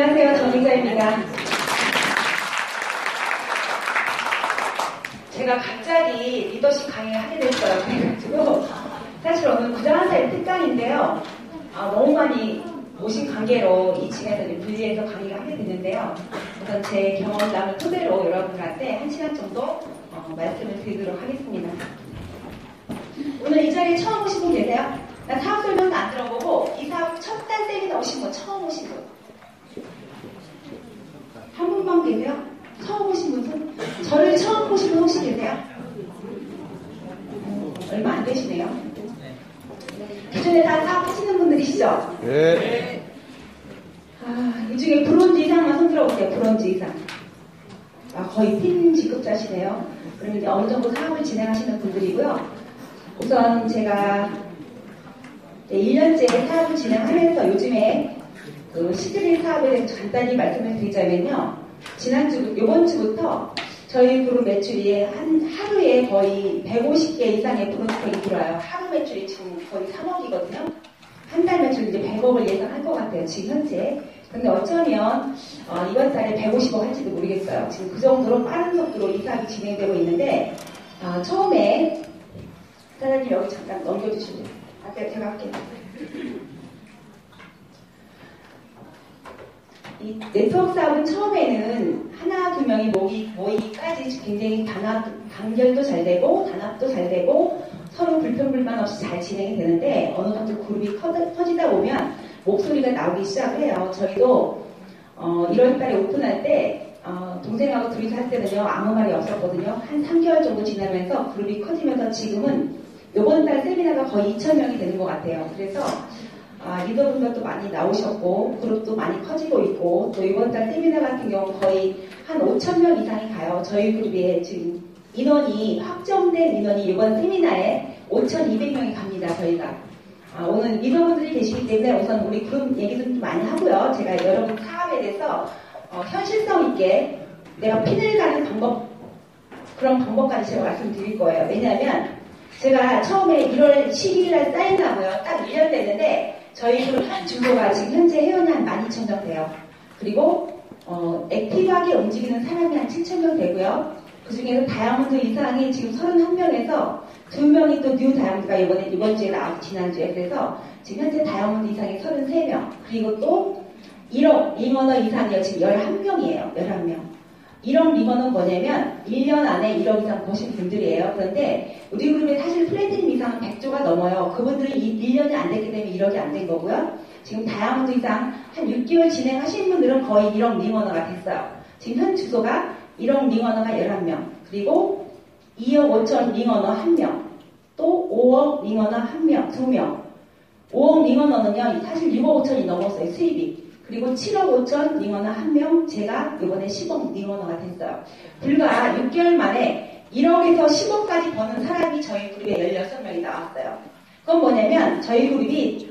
안녕하세요. 정의자입니다. 제가 갑자기 리더십 강의를 하게 됐어요. 그래가지고 사실 오늘 부장한사의 특강인데요. 너무 많이 오신 관계로 이 집에서 분리해서 강의를 하게 됐는데요. 우선 제 경험담을 토대로 여러분들한테 1시간 정도 말씀을 드리도록 하겠습니다. 오늘 이 자리에 처음 오신 분 계세요? 나 사업 설명도 안 들어보고 이 사업 첫 달 세미나 오신 분, 처음 오신 분. 한 분만 계세요? 처음 오신 분? 저를 처음 보신 분 혹시 계세요? 얼마 안 되시네요. 기존에 다 사업하시는 분들이시죠? 네. 이 중에 브론즈 이상만 손 들어보세요. 브론즈 이상. 거의 팀 직급자시네요. 그러면 이제 어느 정도 사업을 진행하시는 분들이고요. 우선 제가 1년째 사업을 진행하면서 요즘에 그 시드릿 사업에 대해서 간단히 말씀을 드리자면요. 이번 주부터 저희 그룹 매출이 하루에 거의 150개 이상의 프로젝트가 들어와요. 하루 매출이 지금 거의 3억이거든요. 한 달 매출 이제 100억을 예상할 것 같아요. 지금 현재. 근데 어쩌면 이번 달에 150억 할지도 모르겠어요. 지금 그 정도로 빠른 속도로 이 사업이 진행되고 있는데 처음에 사장님 여기 잠깐 넘겨주시면 돼요. 제가 할게요. 이 네트워크 사업은 처음에는 하나 두 명이 모이기까지 굉장히 단결도 잘 되고 단합도 잘 되고 서로 불평불만 없이 잘 진행이 되는데 어느 정도 그룹이 커지다 보면 목소리가 나오기 시작을 해요. 저희도 1월달에 오픈할 때 동생하고 둘이서 할 때는요 아무 말이 없었거든요. 한 3개월 정도 지나면서 그룹이 커지면서 지금은 이번 달 세미나가 거의 2,000명이 되는 것 같아요. 그래서 리더분들도 많이 나오셨고 그룹도 많이 커지고 있고 또 이번 달 세미나 같은 경우 거의 한 5,000명 이상이 가요. 저희 그룹에 지금 확정된 인원이 이번 세미나에 5,200명이 갑니다. 저희가 오늘 리더분들이 계시기 때문에 우선 우리 그룹 얘기 좀 많이 하고요. 제가 여러분 사업에 대해서 현실성 있게 내가 핀을 가는 그런 방법까지 제가 말씀드릴 거예요. 왜냐하면 제가 처음에 1월 12일 날 사인하고요. 딱 1년 됐는데 저희 그룹 한 주소가 지금 현재 회원이 한 12,000명 돼요. 그리고 액티브하게 움직이는 사람이 한 7,000명 되고요. 그 중에서 다이아몬드 이상이 지금 31명에서 2명이 또 뉴 다이아몬드가 이번 주에 나왔고 지난주에. 그래서 지금 현재 다이아몬드 이상이 33명. 그리고 또 1억 링어너 이상이요. 지금 11명이에요. 11명. 1억 링어는 뭐냐면 1년 안에 1억 이상 버신 분들이에요. 그런데 우리 그룹에 사실 플래티넘 이상은 100조가 넘어요. 그분들은 1년이 안 됐기 때문에 1억이 안 된 거고요. 지금 다이아몬드 이상 한 6개월 진행하신 분들은 거의 1억 링어너가 됐어요. 지금 현 주소가 1억 링어너가 11명, 그리고 2억 5천 링어너 1명, 또 5억 링어너 1명, 2명. 5억 링어너는요, 사실 6억 5천이 넘었어요, 수입이. 그리고 7억 5천 링어너 1명, 제가 이번에 10억 링어너가 됐어요. 불과 6개월 만에 1억에서 10억까지 버는 사람이 저희 그룹에 16명이 나왔어요. 그건 뭐냐면, 저희 그룹이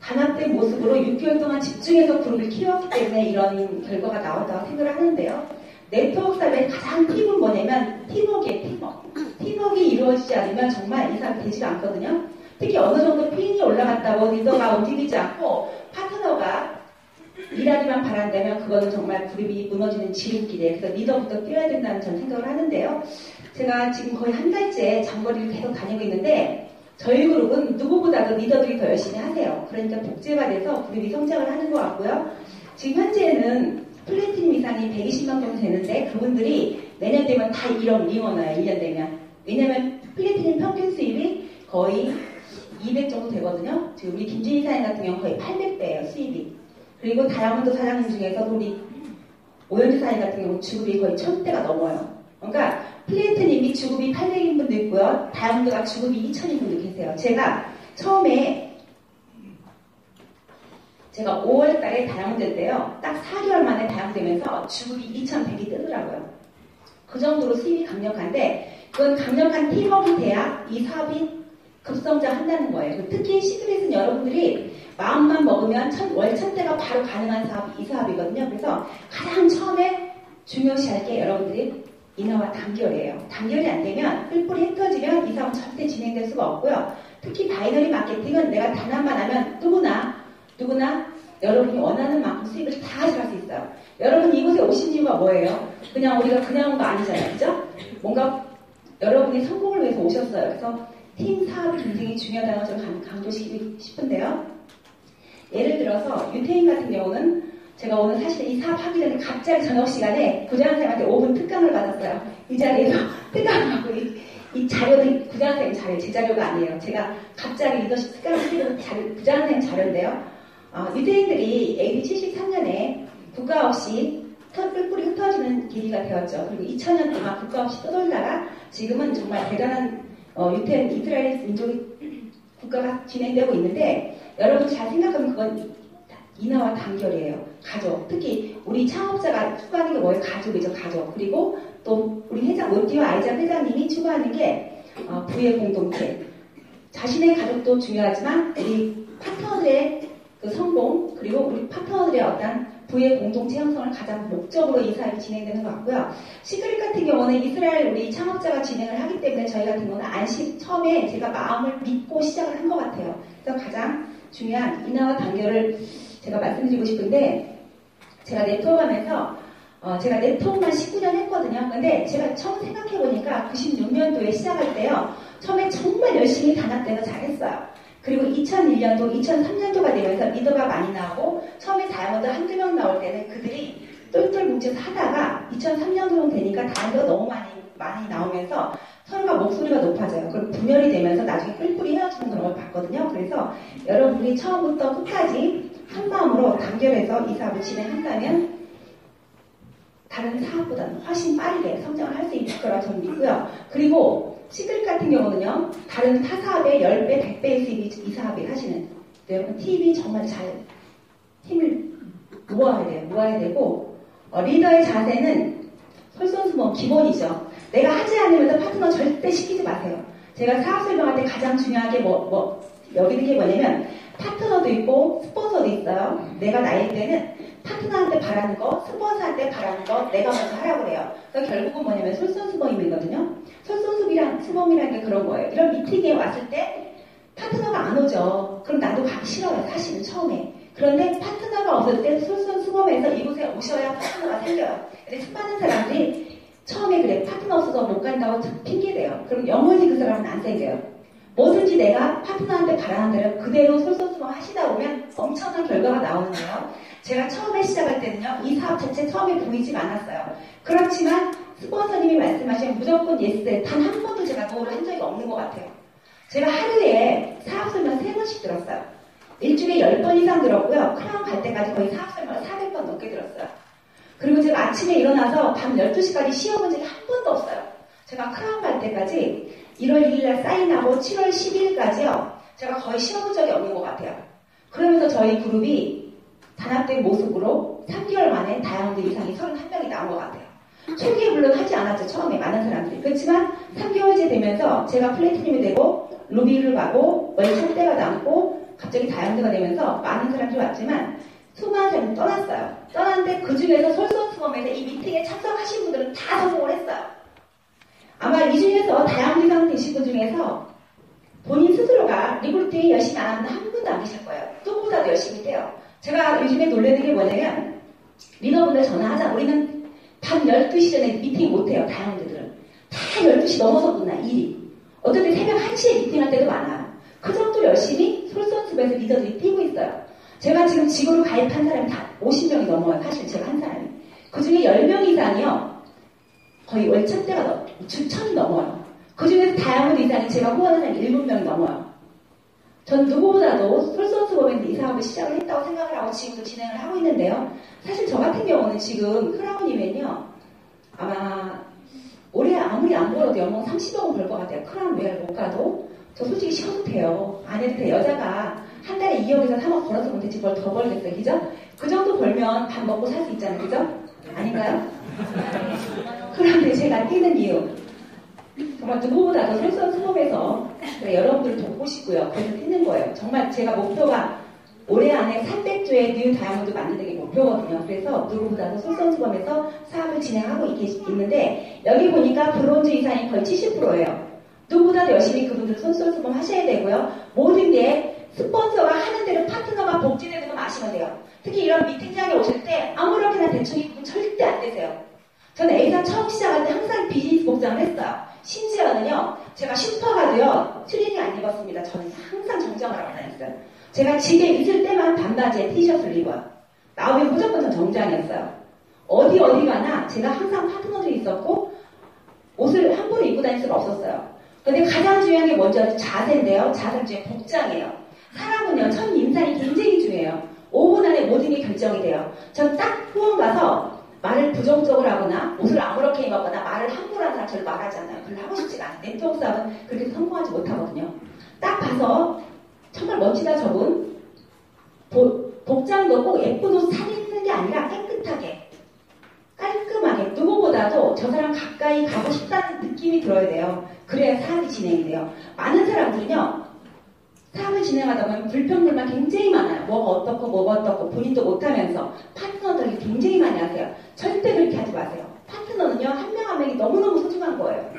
단합된 모습으로 6개월 동안 집중해서 그룹을 키웠기 때문에 이런 결과가 나왔다고 생각을 하는데요. 네트워크 사업의 가장 팁은 뭐냐면 팀워크예요. 팀워크가 이루어지지 않으면 정말 이 사업이 되지가 않거든요. 특히 어느 정도 핀이 올라갔다고 리더가 움직이지 않고 파트너가 일하기만 바란다면 그거는 정말 그룹이 무너지는 지름길이에요. 그래서 리더부터 뛰어야 된다는 전 생각을 하는데요. 제가 지금 거의 한 달째 장거리를 계속 다니고 있는데 저희 그룹은 누구보다도 리더들이 더 열심히 하세요. 그러니까 복제화돼서 그룹이 성장을 하는 것 같고요. 지금 현재는 플래티넘 이상이 120만 정도 되는데 그분들이 내년 되면 다 1억 링어너예요. 1년 되면. 왜냐면 플래티넘 평균 수입이 거의 200 정도 되거든요. 지금 우리 김진희 사장 같은 경우는 거의 800배예요. 수입이. 그리고 다이아몬드 사장님 중에서도 우리 오현주 사장 같은 경우 주급이 거의 1000대가 넘어요. 그러니까 플래티넘이 주급이 800인 분도 있고요. 다이아몬드가 주급이 2000인 분도 계세요. 제가 5월 달에 다이아몬드인데요. 딱 4개월 만에 다이아몬드 되면서 주급이 2100이 뜨더라고요. 그 정도로 수입이 강력한데 그건 강력한 팀워크가 돼야 이 사업이 급성장한다는 거예요. 특히 시드릿은 여러분들이 마음만 먹으면 월 1000대가 바로 가능한 사업이 이 사업이거든요. 그래서 가장 처음에 중요시할 게 여러분들이 인하와 단결이에요. 단결이 안 되면 뿔뿔이 흩어지면 이 사업은 절대 진행될 수가 없고요. 특히 바이너리 마케팅은 내가 단합만 하면 누구나 여러분이 원하는 만큼 수입을 다 가져갈 수 있어요. 여러분 이곳에 오신 이유가 뭐예요? 그냥 우리가 그냥 온 거 아니잖아요. 그죠? 뭔가 여러분이 성공을 위해서 오셨어요. 그래서 팀 사업이 굉장히 중요하다는 걸 좀 강조시키고 싶은데요. 예를 들어서 유태인 같은 경우는 제가 오늘 사실 이 사업 하기 전에 갑자기 저녁 시간에 부장선생님한테 5분 특강을 받았어요. 이 자리에서 특강을 받고 이 자료는 부장선생님 자료, 제 자료가 아니에요. 제가 갑자기 리더십 특강을 하기로 부장선생님 자료인데요. 유태인들이 AD 73년에 국가 없이 뿔뿔이 흩어지는 계기가 되었죠. 그리고 2000년 동안 국가 없이 떠돌다가 지금은 정말 대단한 유태인 이스라엘 민족의 국가가 진행되고 있는데 여러분 잘 생각하면 그건 인하와 단결이에요. 가족. 특히 우리 창업자가 추구하는 게 뭐예요? 가족이죠. 가족. 그리고 또 우리 회장 몬티와 아이작 회장님이 추구하는 게 부의 공동체. 자신의 가족도 중요하지만 우리 파트너들의 그 성공 그리고 우리 파트너들의 어떤 부의 공동체 형성을 가장 목적으로 이 사업이 진행되는 것 같고요. 시크릿 같은 경우는 이스라엘 우리 창업자가 진행을 하기 때문에 저희 같은 경우는 처음에 제가 마음을 믿고 시작을 한 것 같아요. 그래서 가장 중요한 인하와 단결을 제가 말씀드리고 싶은데 제가 네트워크하면서 제가 네트워크만 19년 했거든요. 근데 제가 처음 생각해보니까 96년도에 시작할 때요. 처음에 정말 열심히 단합돼서 잘했어요. 그리고 2001년도, 2003년도가 되면서 리더가 많이 나오고 처음에 다이아몬드 한두 명 나올 때는 그들이 똘똘 뭉쳐서 하다가 2003년도 되니까 다이아몬드가 너무 많이 나오면서 서로가 목소리가 높아져요. 그럼 분열이 되면서 나중에 뿔뿔이 헤어지는 그런 걸 봤거든요. 그래서 여러분들이 처음부터 끝까지 한 마음으로 단결해서 이 사업을 진행한다면 다른 사업보다는 훨씬 빠르게 성장을 할 수 있을 거라고 저는 믿고요. 그리고 시크릿 같은 경우는요. 다른 타 사업의 10배, 100배의 수입이 이 사업이 하시는 여러분 팀이 정말 잘 힘을 모아야 되고 리더의 자세는 솔선수범 기본이죠. 내가 하지 않으면 파트너 절대 시키지 마세요. 제가 사업 설명할 때 가장 중요하게 여기는 게 뭐냐면 파트너도 있고 스폰서도 있어요. 내가 나일 때는 파트너한테 바라는 거, 스폰서한테 바라는 거 내가 먼저 하라고 그래요. 그러니까 결국은 뭐냐면 솔선수범이거든요. 솔선수범이라는 게 그런 거예요. 이런 미팅에 왔을 때 파트너가 안 오죠. 그럼 나도 가기 싫어요. 사실은 처음에. 그런데 파트너가 없을 때 솔선수범해서 이곳에 오셔야 파트너가 생겨요. 근데 수많은 사람들이 처음에 그래 파트너 없어서 못 간다고 핑계대요. 그럼 영원히 그 사람은 안 생겨요. 뭐든지 내가 파트너한테 바라는 대로 그대로 솔선수범 하시다 보면 엄청난 결과가 나오는 거예요. 제가 처음에 시작할 때는요. 이 사업 자체 처음에 보이지가 않았어요. 그렇지만 스폰서님이 말씀하신 무조건 예스 단 한 번도 제가 노를 한 적이 없는 것 같아요. 제가 하루에 사업 설명 3번씩 들었어요. 일주일에 10번 이상 들었고요. 크라운 갈 때까지 거의 사업 설명을 400번 넘게 들었어요. 그리고 제가 아침에 일어나서 밤 12시까지 쉬어본 적이 한 번도 없어요. 제가 크라운 갈 때까지 1월 1일날 사인하고 7월 10일까지요. 제가 거의 쉬어본 적이 없는 것 같아요. 그러면서 저희 그룹이 단합된 모습으로 3개월 만에 다이아몬드 이상이 31명이 나온 것 같아요. 초기에 물론 하지 않았죠. 처음에 많은 사람들이. 그렇지만 3개월째 되면서 제가 플래티넘이 되고 루비를 가고 월천대가 남고 갑자기 다이아몬드가 되면서 많은 사람들이 왔지만 수많은 사람이 떠났어요. 떠났는데 그 중에서 솔선수범에서 이 미팅에 참석하신 분들은 다 성공을 했어요. 아마 이 중에서 다이아몬드 이상 되신 분 중에서 본인 스스로가 리크루팅 열심히 안 하는 한 분도 안 계실 거예요. 누구보다도 열심히 돼요. 제가 요즘에 놀라는 게 뭐냐면 리더분들 전화하자. 우리는 밤 12시 전에 미팅 못해요. 다이아몬드들은. 다 12시 넘어서 끝나 일이. 어떨 때 새벽 1시에 미팅할 때도 많아요. 그 정도로 열심히 솔선수범해서 리더들이 뛰고 있어요. 제가 지금 직으로 가입한 사람이 다 50명이 넘어요. 사실 제가 한 사람이. 그 중에 10명 이상이요. 거의 월천대가 주천이 넘어요. 그 중에서 다이아몬드 이상이 제가 후원하는 사람이 7명이 넘어요. 전 누구보다도 솔선수범에서 이 사업을 시작을 했다고 생각을 하고 지금도 진행을 하고 있는데요. 사실 저 같은 경우는 지금 크라운이면요. 아마 올해 아무리 안 벌어도 연봉 30억은 벌 것 같아요. 크라운 외를 못 가도. 저 솔직히 쉬어도 돼요. 안 해도 돼요. 여자가 한 달에 2억에서 3억 벌어서 못했지 뭘 더 벌겠어요. 그죠? 그 정도 벌면 밥 먹고 살 수 있잖아요. 그죠? 아닌가요? 그런데 제가 뛰는 이유. 정말 누구보다도 솔선수범해서 여러분들을 돕고 싶고요. 그래서 뛰는 거예요. 정말 제가 목표가 올해 안에 300조의 뉴 다이아몬드 만드는 게 목표거든요. 그래서 누구보다도 솔선수범해서 사업을 진행하고 있는데 여기 보니까 브론즈 이상이 거의 70%예요. 누구보다도 열심히 그분들 솔선수범 하셔야 되고요. 모든 게 스폰서가 하는 대로 파트너가 복지되는 거 아시면 돼요. 특히 이런 미팅장에 오실 때 아무렇게나 대충 입으면 절대 안 되세요. 저는 A사 처음 시작할 때 항상 비즈니스 복장을 했어요. 심지어는요, 제가 슈퍼가도요, 트레이닝 안 입었습니다. 저는 항상 정장을 하고 다녔어요. 제가 집에 있을 때만 반바지에 티셔츠를 입어요. 나오면 무조건 전 정장이었어요. 어디 가나 제가 항상 파트너들이 있었고, 옷을 함부로 입고 다닐 수가 없었어요. 근데 가장 중요한 게 먼저 자세인데요. 자세 중에 복장이에요. 사람은요, 첫 인상이 굉장히 중요해요. 5분 안에 모든 게 결정이 돼요. 전 딱 후원 가서 말을 부정적으로 하거나 옷을 아무렇게 입었거나 말을 함부로 하는 사람 저를 말하지 않아요. 별로 하고 싶지가 않아요. 네트워크 사업은 그렇게 성공하지 못하거든요. 딱 봐서 정말 멋지다 저분. 복장도 꼭 예쁜 옷 사입는 게 아니라 깨끗하게 깔끔하게 누구보다도 저 사람 가까이 가고 싶다는 느낌이 들어야 돼요. 그래야 사업이 진행이 돼요. 많은 사람들은요, 사업을 진행하다 보면 불평불만 굉장히 많아요. 뭐가 어떻고 본인도 못하면서 파트너들이 굉장히 많이 하세요. 절대 그렇게 하지 마세요. 파트너는요, 한 명 한 명이 너무너무 소중한 거예요.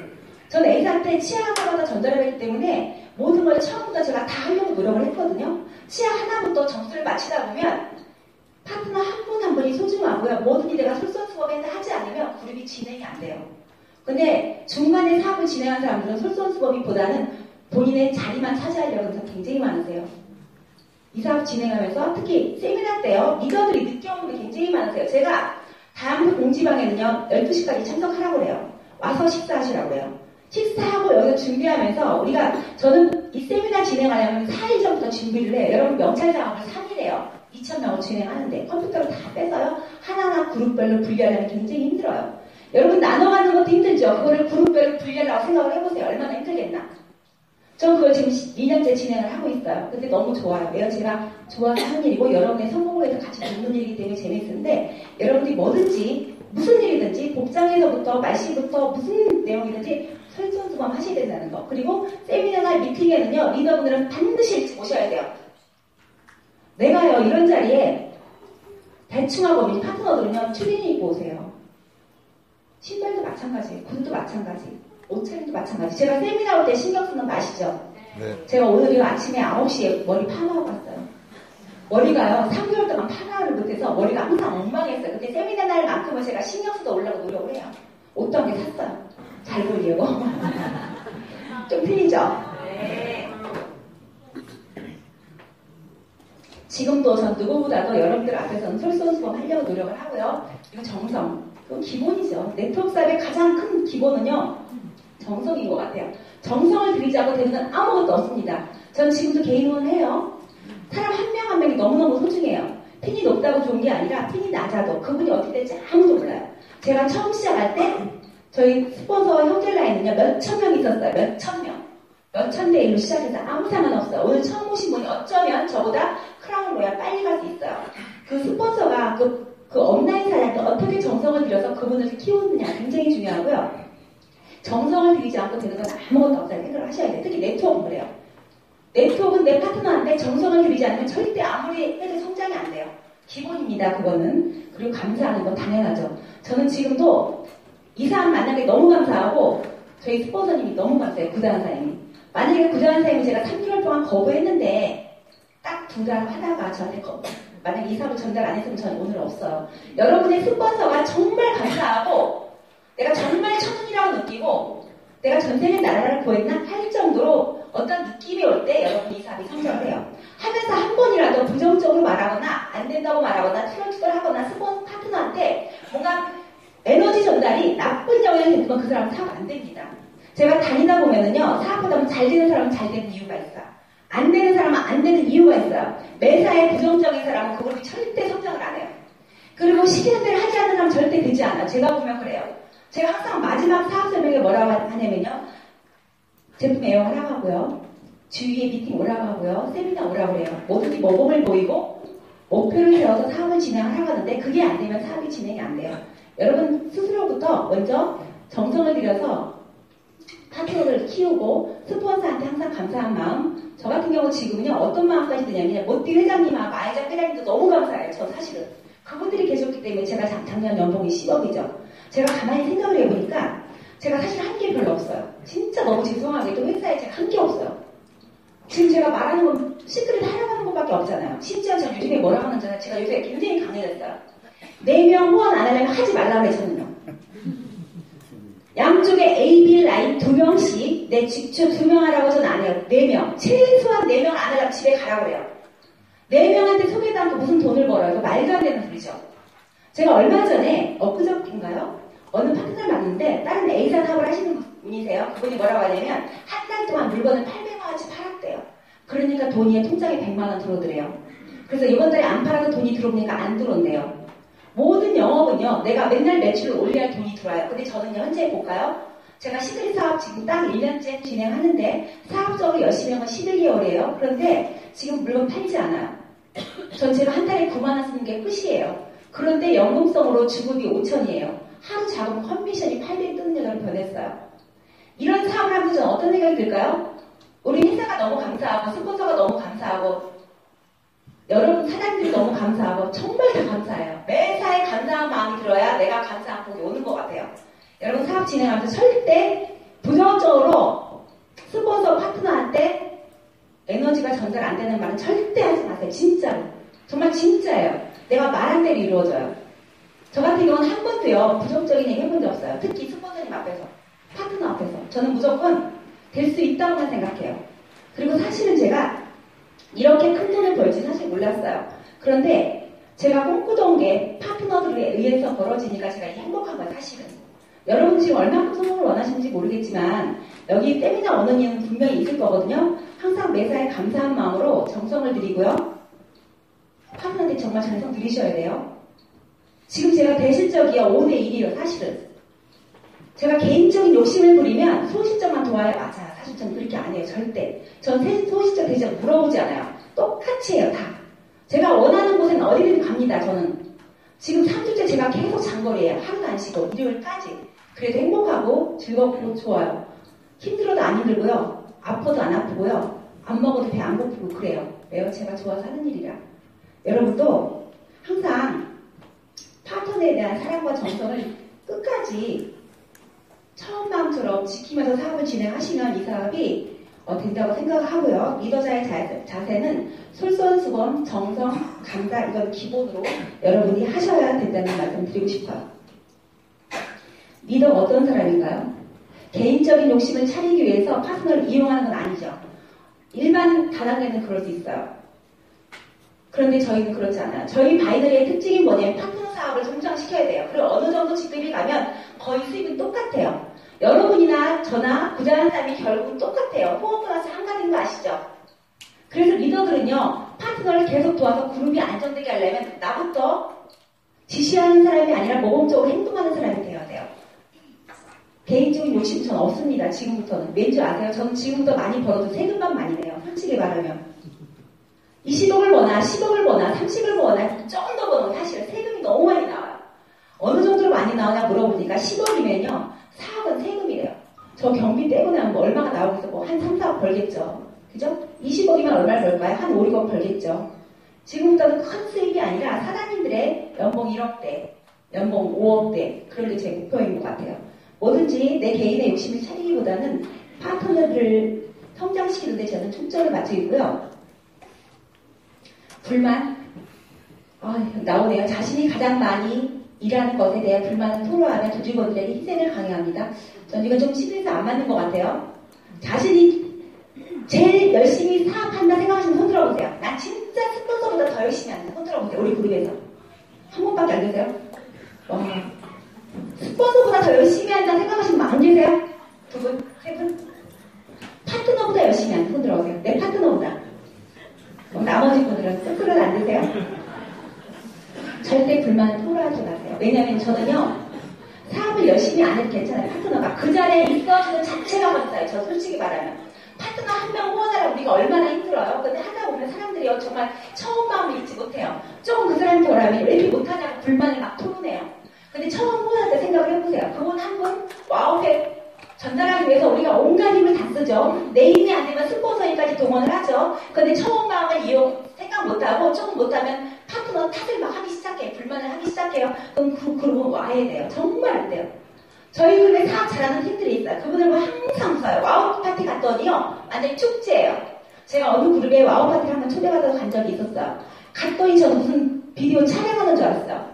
저는 A사한테 치아하나마다 전달을 했기 때문에 모든 걸 처음부터 제가 다 하려고 노력을 했거든요. 치아 하나부터 점수를 맞추다 보면 파트너 한 분 한 분이 소중하고요. 모든 일이 내가 솔선수범해서 하지 않으면 그룹이 진행이 안 돼요. 근데 중간에 사업을 진행한 사람들은 솔선수범이보다는 본인의 자리만 차지하려고 해서 굉장히 많으세요. 이 사업 진행하면서 특히 세미나 때요. 리더들이 늦게 오는 게 굉장히 많으세요. 제가 다음 공지방에는요. 12시까지 참석하라고 그래요. 와서 식사하시라고 해요. 식사하고 여기서 준비하면서 저는 이 세미나 진행하려면 4일 전부터 준비를 해요. 여러분 명찰 작업을 3일해요. 2,000명을 진행하는데 컴퓨터를 다 빼서요. 하나하나 그룹별로 분리하려면 굉장히 힘들어요. 여러분 나눠가는 것도 힘들죠. 그거를 그룹별로 분리하려고 생각을 해보세요. 얼마나 힘들겠나. 전 그걸 지금 2년째 진행을 하고 있어요. 근데 너무 좋아요. 왜요? 제가 좋아서 하는 일이고 여러분의 성공을 위해서 같이 돕는 일이기 때문에 재밌는데 여러분들이 뭐든지 무슨 일이든지 복장에서부터 말씨부터 무슨 내용이든지 솔선수범 하셔야 된다는 거. 그리고 세미나나 미팅에는요. 리더분들은 반드시 일찍 오셔야 돼요. 내가요. 이런 자리에 대충하고 우리 파트너들은요. 트레이닝 입고 오세요. 신발도 마찬가지예요. 구두도 마찬가지. 옷차림도 마찬가지. 제가 세미나 올 때 신경 쓰는 거 아시죠? 네. 제가 오늘 아침에 9시에 머리 파마하고 왔어요. 머리가요, 3개월 동안 파마를 못해서 머리가 항상 엉망했어요. 근데 세미나 날만큼은 제가 신경 써서 오려고 노력을 해요. 옷도 한 개 샀어요. 잘 보이려고. 좀 틀리죠? 네. 지금도 전 누구보다도 여러분들 앞에서는 솔선수범 하려고 노력을 하고요. 그리고 정성. 그건 기본이죠. 네트워크 사업의 가장 큰 기본은요. 정성인 것 같아요. 정성을 들이지 않고 되는 건 아무것도 없습니다. 전 지금도 개인 후원해요. 사람 한 명 한 명이 너무너무 소중해요. 핀이 높다고 좋은 게 아니라 핀이 낮아도 그분이 어떻게 될지 아무도 몰라요. 제가 처음 시작할 때 저희 스폰서 형제라인은요. 몇천 명 있었어요. 몇천 명. 몇천 대 1로 시작해서 아무 상관없어요. 오늘 처음 오신 분이 어쩌면 저보다 크라운 로얄 빨리 갈 수 있어요. 그 스폰서가 그 업라인 사장도 어떻게 정성을 들여서 그분을 키우느냐 굉장히 중요하고요. 정성을 들이지 않고 되는 건 아무것도 없다는 생각을 하셔야 돼요. 특히 네트워크를 해요. 네트워크는 내 파트너한테 정성을 들이지 않으면 절대 아무리 해도 성장이 안 돼요. 기본입니다. 그거는. 그리고 감사하는 건 당연하죠. 저는 지금도 이 사람 만난 게 너무 감사하고 저희 스폰서님이 너무 감사해요. 구다한 사장님이. 만약에 구다한 사장님이 제가 3개월 동안 거부했는데 딱 2달 하다가 저한테 만약에 이 사업을 전달 안 했으면 저는 오늘 없어요. 여러분의 스폰서가 정말 감사하고 내가 정말 천운이라고 느끼고 내가 전생에 나라를 구했나 할 정도로 어떤 느낌이 올 때 여러분이 이 사업이 성장을 해요. 하면서 한 번이라도 부정적으로 말하거나 안 된다고 말하거나 투덜투덜하거나 스폰 파트너한테 뭔가 에너지 전달이 나쁜 영향이 되면 그 사람은 사업 안 됩니다. 제가 다니다 보면은요. 사업하다 보면 잘 되는 사람은 잘 되는 이유가 있어요. 안 되는 사람은 안 되는 이유가 있어요. 매사에 부정적인 사람은 그 그룹이 절대 성장을 안 해요. 그리고 시키는 대로 하지 않는 사람은 절대 되지 않아요. 제가 보면 그래요. 제가 항상 마지막 사업 설명에 뭐라고 하냐면요. 제품 애용하라고 하고요. 주위에 미팅 오라고 하고요. 세미나 오라고 해요. 모두이 모범을 보이고 목표를 세워서 사업을 진행하라고 하는데 그게 안 되면 사업이 진행이 안 돼요. 여러분 스스로부터 먼저 정성을 들여서 파트너를 키우고 스폰서한테 항상 감사한 마음. 저 같은 경우 지금은요. 어떤 마음까지 드냐면 모띠 회장님하고 아이작 회장님도 너무 감사해요. 저 사실은. 그분들이 계셨기 때문에 제가 작년 연봉이 10억이죠. 제가 가만히 생각을 해보니까 제가 사실 한 게 별로 없어요. 진짜 너무 죄송하게도 회사에 제가 한 게 없어요. 지금 제가 말하는 건 시크릿 하려고 하는 것밖에 없잖아요. 심지어 전 요즘에 뭐라고 하는지 제가 요새 굉장히 강해졌어요. 4명 후원 안 하려면 하지 말라고 했거든요. 양쪽에 A, B 라인 2명씩 내 직접 2명 하라고 저는 안 해요. 4명. 최소한 4명 안 하려면 집에 가라고 그래요. 4명한테 소개도 무슨 돈을 벌어요. 이거 말도 안 되는 소리죠. 제가 얼마 전에 엊그저께인가요? 어느 파트너를 만났는데 다른 A사 사업을 하시는 분이세요. 그분이 뭐라고 하냐면 한 달 동안 물건을 800만원씩 팔았대요. 그러니까 돈이 통장에 100만원 들어오더래요. 그래서 이번 달에 안 팔아도 돈이 들어오니까 안 들어온대요. 모든 영업은요, 내가 맨날 매출을 올려야 돈이 들어와요. 근데 저는요, 현재 볼까요? 제가 시크릿 사업 지금 딱 1년째 진행하는데 사업적으로 열심히 한 건 11개월이에요. 그런데 지금 물건 팔지 않아요. 전 제가 한 달에 9만원 쓰는 게 끝이에요. 그런데 연금성으로 주급이 5천이에요. 하루 작업 커미션이 800 뜨는 여자로 변했어요. 이런 사업을 하면서 저는 어떤 생각이 들까요? 우리 회사가 너무 감사하고 스폰서가 너무 감사하고 여러분 사장님들이 너무 감사하고 정말 다 감사해요. 매사에 감사한 마음이 들어야 내가 감사한 복이 오는 것 같아요. 여러분 사업 진행하면서 절대 부정적으로 스폰서 파트너한테 에너지가 전달 안 되는 말은 절대 하지 마세요. 진짜로. 정말 진짜예요. 내가 말한 대로 이루어져요. 저 같은 경우는 한 번도요 부정적인 얘기 해본 적 없어요. 특히 스폰서님 앞에서, 파트너 앞에서. 저는 무조건 될 수 있다고만 생각해요. 그리고 사실은 제가 이렇게 큰 돈을 벌지 사실 몰랐어요. 그런데 제가 꿈꾸던 게 파트너들에 의해서 벌어지니까 제가 행복한 거예요, 사실은. 여러분 지금 얼마큼 성공을 원하시는지 모르겠지만 여기 세미나 원원님은 분명히 있을 거거든요. 항상 매사에 감사한 마음으로 정성을 들이고요. 파트너한테 정말 정성 들이셔야 돼요. 지금 제가 대실적이요 5대1이에요, 사실은. 제가 개인적인 욕심을 부리면 소실적만 도와요. 맞아. 사실 전 그렇게 안 해요. 절대. 전 소실적 대신 물어보지 않아요. 똑같이 해요. 다. 제가 원하는 곳에는 어디든 갑니다. 저는. 지금 3주째 제가 계속 장거리예요. 하루도 안 쉬고 일요일까지. 그래도 행복하고 즐겁고 좋아요. 힘들어도 안 힘들고요. 아파도 안 아프고요. 안 먹어도 배 안 고프고 그래요. 왜요? 제가 좋아서 하는 일이라. 여러분도 항상 파트너에 대한 사랑과 정성을 끝까지 처음 마음처럼 지키면서 사업을 진행하시면 이 사업이 된다고 생각하고요. 리더자의 자세는 솔선수범, 정성, 감사 이건 기본으로 여러분이 하셔야 된다는 말씀 드리고 싶어요. 리더가 어떤 사람인가요? 개인적인 욕심을 차리기 위해서 파트너를 이용하는 건 아니죠. 일반 다단계는 그럴 수 있어요. 그런데 저희는 그렇지 않아요. 저희 바이너리의 특징이 뭐냐면 파트너 사업을 성장시켜야 돼요. 그리고 어느 정도 직급이 가면 거의 수익은 똑같아요. 여러분이나 저나 부자한 사람이 결국은 똑같아요. 호흡 플러스 한 가지인 거 아시죠? 그래서 리더들은요, 파트너를 계속 도와서 그룹이 안정되게 하려면 나부터 지시하는 사람이 아니라 모범적으로 행동하는 사람이 되어야 돼요. 개인적인 욕심 전 없습니다. 지금부터는. 왠지 아세요? 저는 지금부터 많이 벌어도 세금만 많이 내요. 솔직히 말하면. 20억을 버나 10억을 버나 30억을 버나 조금 더 버는 사실은 세금이 너무 많이 나와요. 어느 정도로 많이 나오냐 물어보니까 10억이면요. 4억은 세금이래요. 저 경비 떼고 나면 뭐 얼마가 나오겠어? 뭐 한 3, 4억 벌겠죠. 그죠? 20억이면 얼마를 벌까요? 한 5, 6억 벌겠죠. 지금부터는 큰 수입이 아니라 사장님들의 연봉 1억대, 연봉 5억대 그런 게 제 목표인 것 같아요. 뭐든지 내 개인의 욕심을 차리기보다는 파트너를 성장시키는 데 저는 초점을 맞추고 있고요. 불만? 나오네요. 자신이 가장 많이 일하는 것에 대한 불만을 토로하며 조직원들에게 희생을 강요합니다. 전 이건 좀 시대에서 안 맞는 것 같아요. 자신이 제일 열심히 사업한다 생각하시면 손 들어보세요. 난 진짜 스폰서보다 더 열심히 한다. 손 들어보세요. 우리 그룹에서. 한 번밖에 안 계세요? 와. 스폰서보다 더 열심히 한다 생각하시면 안 계세요? 두 분? 세 분? 파트너보다 열심히 한다. 손 들어보세요. 내 파트너보다. 나머지 분들은 끄끄러도 안 드세요? 절대 불만을 토로하지 마세요. 왜냐면 저는요, 사업을 열심히 안 해도 괜찮아요. 파트너가 그 자리에 있어주는 자체가 감사해요. 저 솔직히 말하면. 파트너 한 명 후원하라 우리가 얼마나 힘들어요. 근데 하다 보면 사람들이요, 정말 처음 마음을 잊지 못해요. 조금 그 사람한테 오라면 왜 이렇게 못하냐고 불만을 막 토로내요. 근데 처음 후원할 때 생각을 해보세요. 그분 한 분 와우팩 전달하기 위해서 우리가 온갖 힘을 다 쓰죠. 내 힘이 안 되면 스폰서님까지 동원을 하죠. 근데 처음 마음을 생각 못하고 조금 못하면 파트너 탓을 막 하기 시작해요. 불만을 하기 시작해요. 그럼 그 그룹은 와야 돼요. 정말 안 돼요. 저희 그룹에 사업 잘하는 팀들이 있어요. 그분을 항상 써요. 와우 파티 갔더니요. 완전히 축제예요. 제가 어느 그룹에 와우 파티를 한번 초대받아서 간 적이 있었어요. 갔더니 저는 무슨 비디오 촬영하는 줄 알았어요.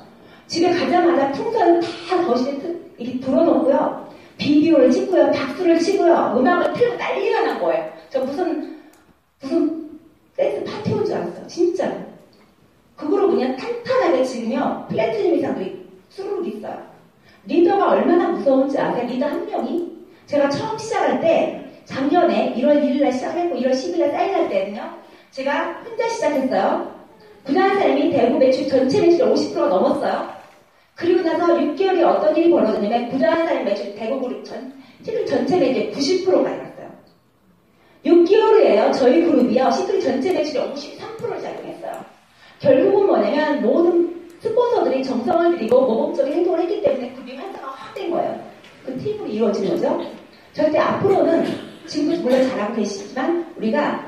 집에 가자마자 풍선 다 거실에 이렇게 불어놓고요. 비디오를 찍고요. 박수를 치고요. 음악을 틀고 난리가 난 거예요. 저 무슨 댄스 파티 온 줄 알았어요. 진짜로. 그거로 그냥 탄탄하게 지금요. 플래티늄 이상들이 수르륵 있어요. 리더가 얼마나 무서운지 아세요? 리더 한 명이? 제가 처음 시작할 때 작년에 1월 1일날 시작했고 1월 10일날 사인할 때는요. 제가 혼자 시작했어요. 구단 사람이 대구 매출 전체 매출이 50%가 넘었어요. 그리고 나서 6개월에 어떤 일이 벌어졌냐면 구단 사람 매출 대구 그룹 전체 매출의 90%가 일어났어요. 6개월 후에요. 저희 그룹이요. 시크릿 전체 매출의 53%를 작용했어요. 결국은 뭐냐면 모든 스폰서들이 정성을 들이고 모범적인 행동을 했기 때문에 그룹이 활성화가 확 된 거예요. 그 팀으로 이루어진 거죠. 절대 앞으로는 지금도 물론 잘하고 계시지만 우리가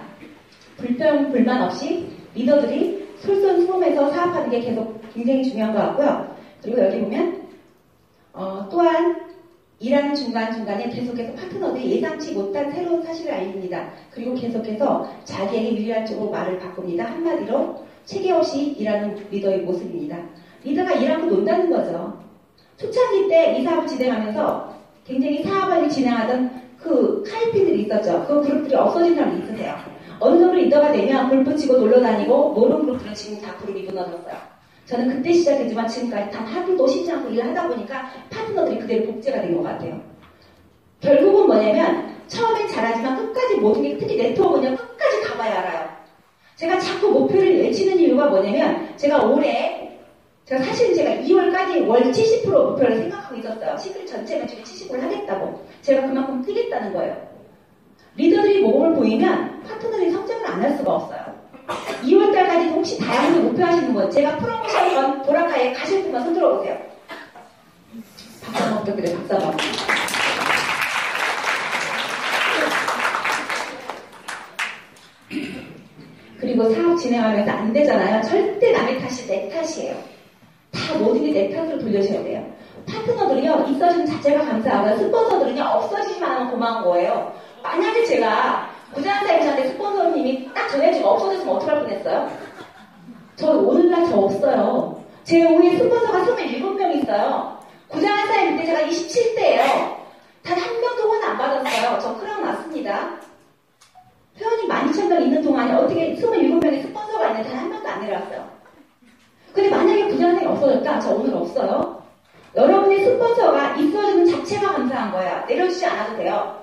불만 없이 리더들이 솔선수범해서 사업하는 게 계속 굉장히 중요한 것 같고요. 그리고 여기 보면 또한 일하는 중간중간에 계속해서 파트너들이 예상치 못한 새로운 사실을 알립니다. 그리고 계속해서 자기에게 유리한 쪽으로 말을 바꿉니다. 한마디로 체계 없이 일하는 리더의 모습입니다. 리더가 일하고 논다는 거죠. 초창기 때 이 사업을 진행하면서 굉장히 사업을 진행하던 그 카이핀들이 있었죠. 그 그룹들이 없어진 사람이 있으세요. 어느 정도 리더가 되면 골프 치고 놀러 다니고 노는 그룹들은 지금 다 그룹이 무너졌어요. 저는 그때 시작했지만 지금까지 단 하루도 쉬지 않고 일을 하다 보니까 파트너들이 그대로 복제가 된 것 같아요. 결국은 뭐냐면 처음엔 잘하지만 끝까지 모든 게 특히 네트워크는 끝까지 가봐야 알아요. 제가 자꾸 목표를 외치는 이유가 뭐냐면 제가 사실은 제가 2월까지 월 70% 목표를 생각하고 있었어요. 시크릿 전체 매출이 70%를 하겠다고. 제가 그만큼 뛰겠다는 거예요. 리더들이 모범을 보이면 파트너들이 성장을 안 할 수가 없어요. 2월달까지 혹시 다양하게 목표하시는 분, 제가 프로모션 보라카에 가실 분만 손 들어보세요. 박수 한번 부탁드려요. 박수 한번. 그리고 사업 진행하면서 안 되잖아요. 절대 남의 탓이 내 탓이에요. 다 모든 게 내 탓으로 돌려셔야 돼요. 파트너들이요, 있어지는 자체가 감사하고 스폰서들은요, 없어지기만 하면 고마운 거예요. 만약에 제가 구자한사님한테 스폰서님이 딱 전해주고 없어졌으면 어떡할 뻔했어요? 저 오늘날 저 없어요. 제 오후에 스폰서가 27명 있어요. 구자한사님 때 제가 27대예요. 단 한 명도 후원 안 받았어요. 저 크라운 났습니다. 회원이 12,000명 있는 동안에 어떻게 27명의 스폰서가 있는데 단 한 명도 안 내려왔어요. 근데 만약에 구자한사님이 없어졌다? 저 오늘 없어요. 여러분의 스폰서가 있어주는 자체가 감사한 거예요. 내려주지 않아도 돼요.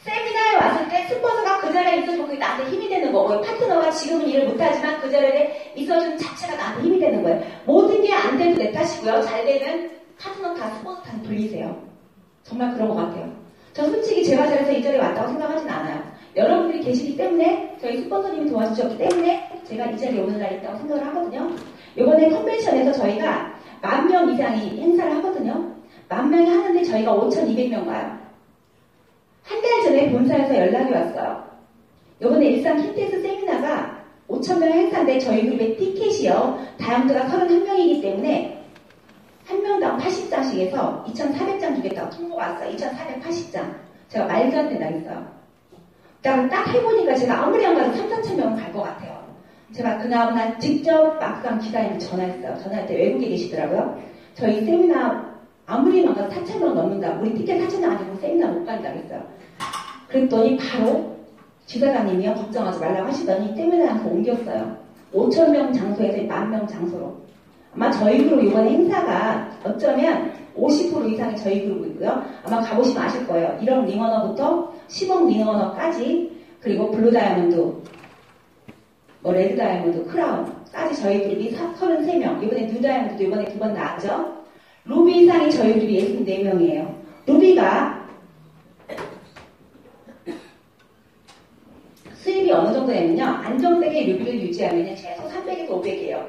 세미나에 왔을 때 스폰서가 그 자리에 있어주면 그게 나한테 힘이 되는 거고요. 파트너가 지금은 일을 못하지만 그 자리에 있어주는 자체가 나한테 힘이 되는 거예요. 모든 게 안 돼도 내 탓이고요. 잘 되면 파트너 다 스폰서 다 돌리세요. 정말 그런 것 같아요. 저 솔직히 제가 잘해서 이 자리에 왔다고 생각하진 않아요. 여러분들이 계시기 때문에 저희 스폰서님이 도와주셨기 때문에 제가 이 자리에 오늘날 있다고 생각을 하거든요. 이번에 컨벤션에서 저희가 10,000명 이상이 행사를 하거든요. 10,000명이 하는데 저희가 5,200명 가요. 한 달 전에 본사에서 연락이 왔어요. 이번에 일상 킨테스 세미나가 5,000명 행사인데 저희 그룹의 티켓이요. 다양도가 31명이기 때문에 한 명당 80장씩 해서 2,400장 주겠다고 통보가 왔어요. 2,480장. 제가 말도 안 된다 했어요. 딱 해보니까 제가 아무리 안 가도 3,4,000명은 갈 것 같아요. 제가 그날 직접 막상 기사님한테 전화했어요. 전화할 때 외국에 계시더라고요. 저희 세미나 아무리 막 4,000명 넘는다. 우리 티켓 4,000명 아니고 세미나 못 간다고 했어요. 그랬더니 바로 지사장님이요. 걱정하지 말라고 하시더니 세미나한테 옮겼어요. 5,000명 장소에서 10,000명 장소로. 아마 저희 그룹 이번에 행사가 어쩌면 50% 이상이 저희 그룹이고요. 아마 가보시면 아실 거예요. 1억 링어너부터 10억 링어너까지 그리고 블루 다이아몬드, 레드 다이아몬드, 크라운까지 저희 그룹이 33명. 이번에 뉴 다이아몬드도 이번에 2번 나왔죠. 루비 이상이 저희 그룹이 64명이에요. 루비가 수입이 어느 정도냐면요. 안정되게 루비를 유지하면 최소 300에서 500이에요.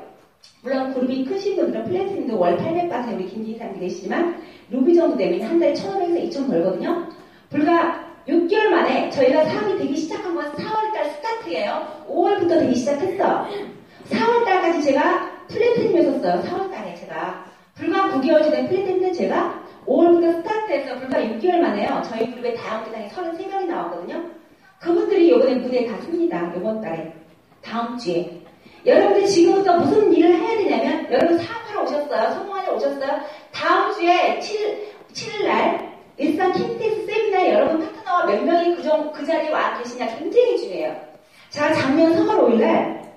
물론 그룹이 크신 분들은 플래티님도 월 800까지 우리 김진희사님도 계시지만 루비 정도 되면 한 달에 1,500에서 2,000 벌거든요. 불과 6개월 만에 저희가 사업이 되기 시작한 건 4월달 스타트예요. 5월부터 되기 시작했어요. 4월달까지 제가 플래티님에 섰어요. 4월달에 제가. 불과 9개월 전에 플래티님은 제가 5월부터 스타트해서 불과 6개월 만에요. 저희 그룹의 다양한 대상이 33명이 나왔거든요. 그분들이 이번에 무대에 다 섭니다. 이번 달에. 다음 주에. 여러분들 지금부터 무슨 일을 해야 되냐면, 여러분 사업하러 오셨어요? 성공하러 오셨어요? 다음 주에 7일 날 일산 킨텍스 세미나에 여러분 파트너와 몇 명이 그 자리에 와 계시냐 굉장히 중요해요. 제가 작년 3월 5일 날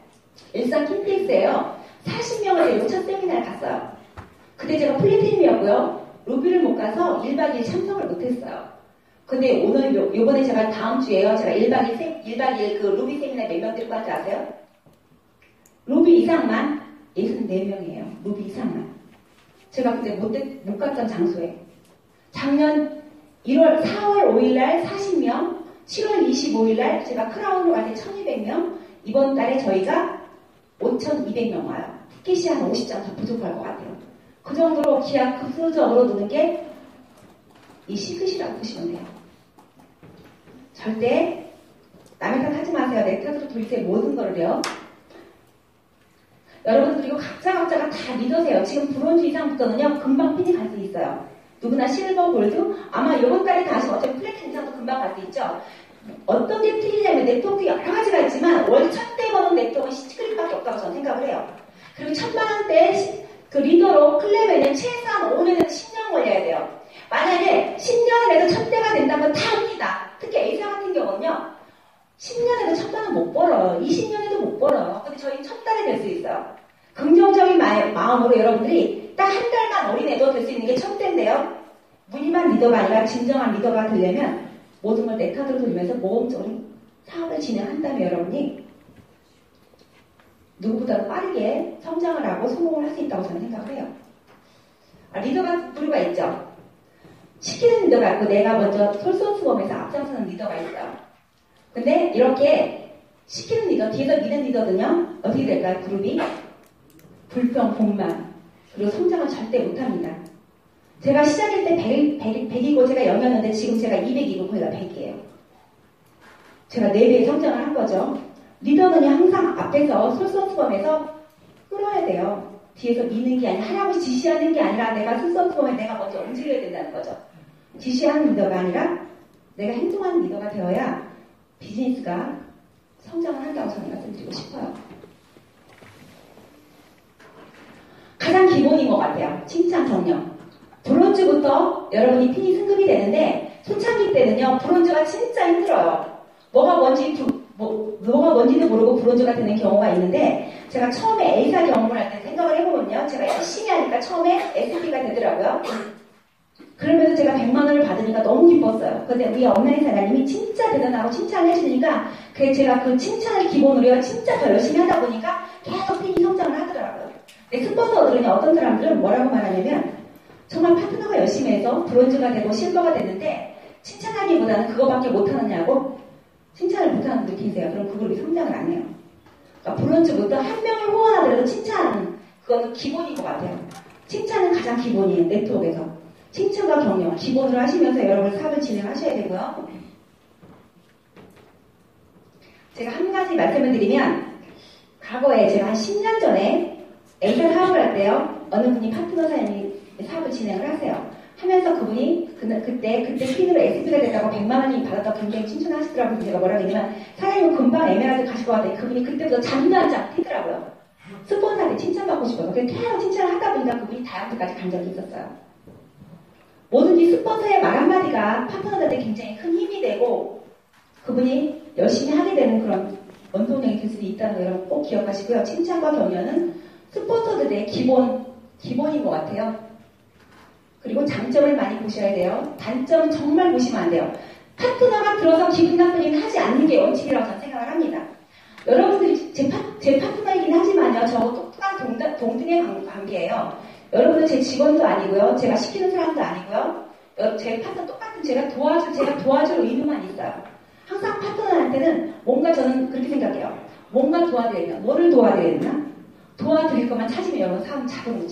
일산 킨텍스에요. 40명을 데리고 첫 세미나를 갔어요. 그때 제가 플래티넘이었고요. 루비를 못 가서 1박 2일 참석을 못했어요. 근데 오늘 요번에 제가 다음 주에요. 제가 1박 2일 그 루비 세미나 몇 명 데리고 간지 아세요? 루비 이상만 64명이에요. 루비 이상만. 제가 그때 못 갔던 장소에. 작년 4월 5일날 40명, 7월 25일날 제가 크라운으로 갈 때 1200명, 이번 달에 저희가 5200명 와요. 티켓이 한 50장 더 부족할 것 같아요. 그 정도로 기하급수적으로 느는 게 이 시크릿이라고 보시면 돼요. 절대 남의 탓 하지 마세요. 내 탓으로 도대체 모든 거를요. 여러분들 그리고 각자가 다 믿으세요. 지금 브론즈 이상부터는요 금방 핀이 갈 수 있어요. 누구나 실버, 골드, 아마 이번 달에 다시 어차피 플래티넘 이상도 금방 갈 수 있죠. 어떤 게 틀리냐면 네트워크 여러 가지가 있지만 월 1000대 버는 네트워크는 시크릿밖에 없다고 저는 생각을 해요. 그리고 1000만원대 그 리더로 클레면은 최소한 5년에서 10년 걸려야 돼요. 만약에 10년을 해도 1000대가 된다면 다 합니다. 특히 A사 같은 경우는요 10년에도 1000만원 못 벌어요. 20년에도 못 벌어요. 근데 저희는 1000달에 될 수 있어요. 긍정적인 마음으로 여러분들이 딱 한 달만 올인해도 될 수 있는 게 1000대인데요. 무늬만 리더가 아니라 진정한 리더가 되려면 모든 걸 내 카드로 돌리면서 모험적인 사업을 진행한다면 여러분이 누구보다 빠르게 성장을 하고 성공을 할 수 있다고 저는 생각을 해요. 리더가 부류가 있죠. 시키는 리더가 있고 내가 먼저 솔선수범해서 앞장서는 리더가 있어요. 근데 이렇게 시키는 리더, 뒤에서 미는 리더는요 어떻게 될까요? 그룹이 불평, 복만 그리고 성장을 절대 못합니다. 제가 시작할 때 100이고 제가 0이었는데 지금 제가 200이고 거기가 100이에요. 제가 4배의 성장을 한 거죠. 리더는 항상 앞에서 솔선수범해서 끌어야 돼요. 뒤에서 미는 게 아니라 할아버지 지시하는 게 아니라 내가 솔선수범해 내가 먼저 움직여야 된다는 거죠. 지시하는 리더가 아니라 내가 행동하는 리더가 되어야 비즈니스가 성장을 한다고 저는 말씀드리고 싶어요. 가장 기본인 것 같아요. 칭찬 정령. 브론즈부터 여러분이 핀이 승급이 되는데 초창기 때는요 브론즈가 진짜 힘들어요. 뭐가 뭔지도 모르고 브론즈가 되는 경우가 있는데 제가 처음에 A사 경험을 할 때 생각을 해보면요 제가 열심히 하니까 처음에 SP가 되더라고요. 그러면서 제가 100만 원을 받으니까 너무 기뻤어요. 근데 우리 온라인 사장님이 진짜 대단하고 칭찬을 해주니까 그래서 제가 그 칭찬을 기본으로 진짜 더 열심히 하다 보니까 계속 핀이 성장을 하더라고요. 근데 스폰서들은요 어떤 사람들은 뭐라고 말하냐면 정말 파트너가 열심히 해서 브론즈가 되고 실버가 됐는데 칭찬하기보다는 그거밖에 못하느냐고 칭찬을 못하는 분들 계세요. 그럼 그 그룹이 성장을 안 해요. 그러니까 브론즈부터 한 명을 후원하더라도 칭찬 그거는 기본인 것 같아요. 칭찬은 가장 기본이에요. 네트워크에서. 칭찬과 격려 기본으로 하시면서 여러분 사업을 진행하셔야 되고요. 제가 한 가지 말씀을 드리면 과거에 제가 한 10년 전에 A사 사업을 할 때요. 어느 분이 파트너 사장님이 사업을 진행을 하세요. 하면서 그분이 그때 핀으로 SP가 됐다고 100만 원이 받았다고 굉장히 칭찬하시더라고요. 제가 뭐라고 했냐면 사장님 금방 에메랄드 가시고 왔더니 그분이 그때부터 잠도 안 자고 뛰더라고요. 스폰서한테 칭찬받고 싶어서 그래서 계속 칭찬을 하다 보니까 그분이 다이어트까지 간 적이 있었어요. 뭐든지 스폰서의 말 한마디가 파트너들한테 굉장히 큰 힘이 되고 그분이 열심히 하게 되는 그런 원동력이 될 수도 있다는 거 여러분 꼭 기억하시고요. 칭찬과 격려는 스폰서들의 기본인 것 같아요. 그리고 장점을 많이 보셔야 돼요. 단점은 정말 보시면 안 돼요. 파트너가 들어서 기분 나쁜 일은 하지 않는 게 원칙이라고 저는 생각을 합니다. 여러분들이 제 파트너이긴 하지만요. 저하고 똑똑한 동등의 관계예요. 여러분은 제 직원도 아니고요. 제가 시키는 사람도 아니고요. 제 파트너 똑같은 제가 도와줄 의무만 있어요. 항상 파트너한테는 뭔가 저는 그렇게 생각해요. 뭔가 도와드려야 되나? 뭐를 도와드려야 되나? 도와드릴 것만 찾으면 여러분 사람 자동으로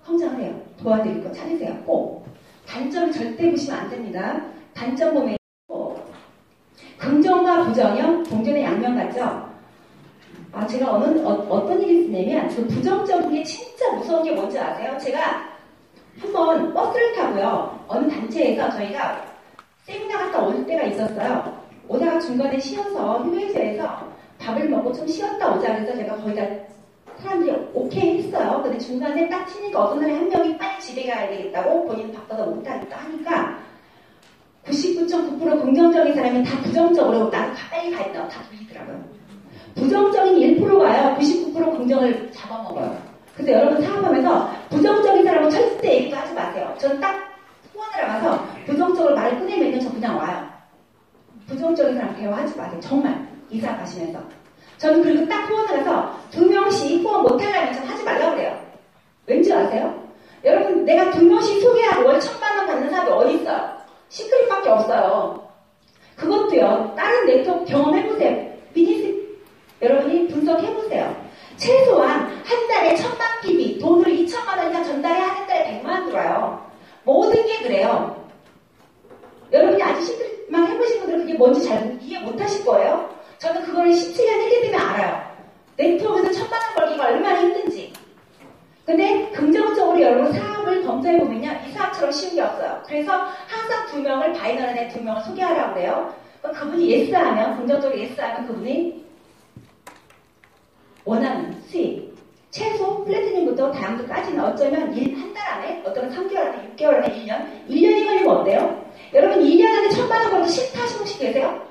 성장을 해요. 도와드릴 거 찾으세요. 꼭. 단점을 절대 보시면 안 됩니다. 단점 보면 긍정과 부정이요. 동전의 양면 같죠? 제가 어떤 일이 있냐면 그 부정적인 게 진짜 무서운 게 뭔지 아세요? 제가 한번 버스를 타고요. 어느 단체에서 저희가 세미나 갔다 올 때가 있었어요. 오다가 중간에 쉬어서 휴게소에서 밥을 먹고 좀 쉬었다 오자 그래서 제가 거의 다 사람들이 오케이 했어요. 근데 중간에 딱 치니까 어떤 사람이 한 명이 빨리 집에 가야 되겠다고 본인은 바빠서 못하겠다 하니까 99.9% 긍정적인 사람이 다 부정적으로 나도 빨리 가있다 다 돌리더라고요. 부정적인 1%가요. 99% 긍정을 잡아먹어요. 그래서 여러분 사업하면서 부정적인 사람은 절대 얘기도 하지 마세요. 저는 딱 후원을 하면서 부정적으로 말을 꺼내면 저 그냥 와요. 부정적인 사람 대화하지 마세요. 정말 이사 가시면서. 저는 그리고 딱 후원을 해서 2명씩 후원 못하려면 좀 하지 말라고 그래요. 왠지 아세요? 여러분 내가 2명씩 소개하고 월 1,000만 원 받는 사람이 어디 있어요? 시크릿밖에 없어요. 그것도요. 다른 네트워크 경험해보세요. 비즈니스 여러분이 분석해보세요. 최소한 한 달에 1,000만 PB 돈을 2,000만 원 이상 전달해 한 달에 100만 원 들어와요. 모든 게 그래요. 여러분이 아직 시크릿만 해보신 분들은 그게 뭔지 잘 이해 못하실 거예요. 저는 그거를 17년 했기 때문에 알아요. 네트워크에서 1,000만 원 벌기가 얼마나 힘든지. 근데 긍정적으로 여러분 사업을 검토해보면요. 이 사업처럼 쉬운 게 없어요. 그래서 항상 2명을 바이너런에 2명을 소개하라고 그래요. 그분이 예스하면 긍정적으로 예스하면 그분이 원하는 수익 최소 플래티넘부터 다이아몬드까지는 어쩌면 한 달 안에 어떤 3개월 안에 6개월 안에 1년이 걸리면 어때요? 여러분 1년 안에 1,000만 원 벌어도 싫다 하시는 혹시 계세요?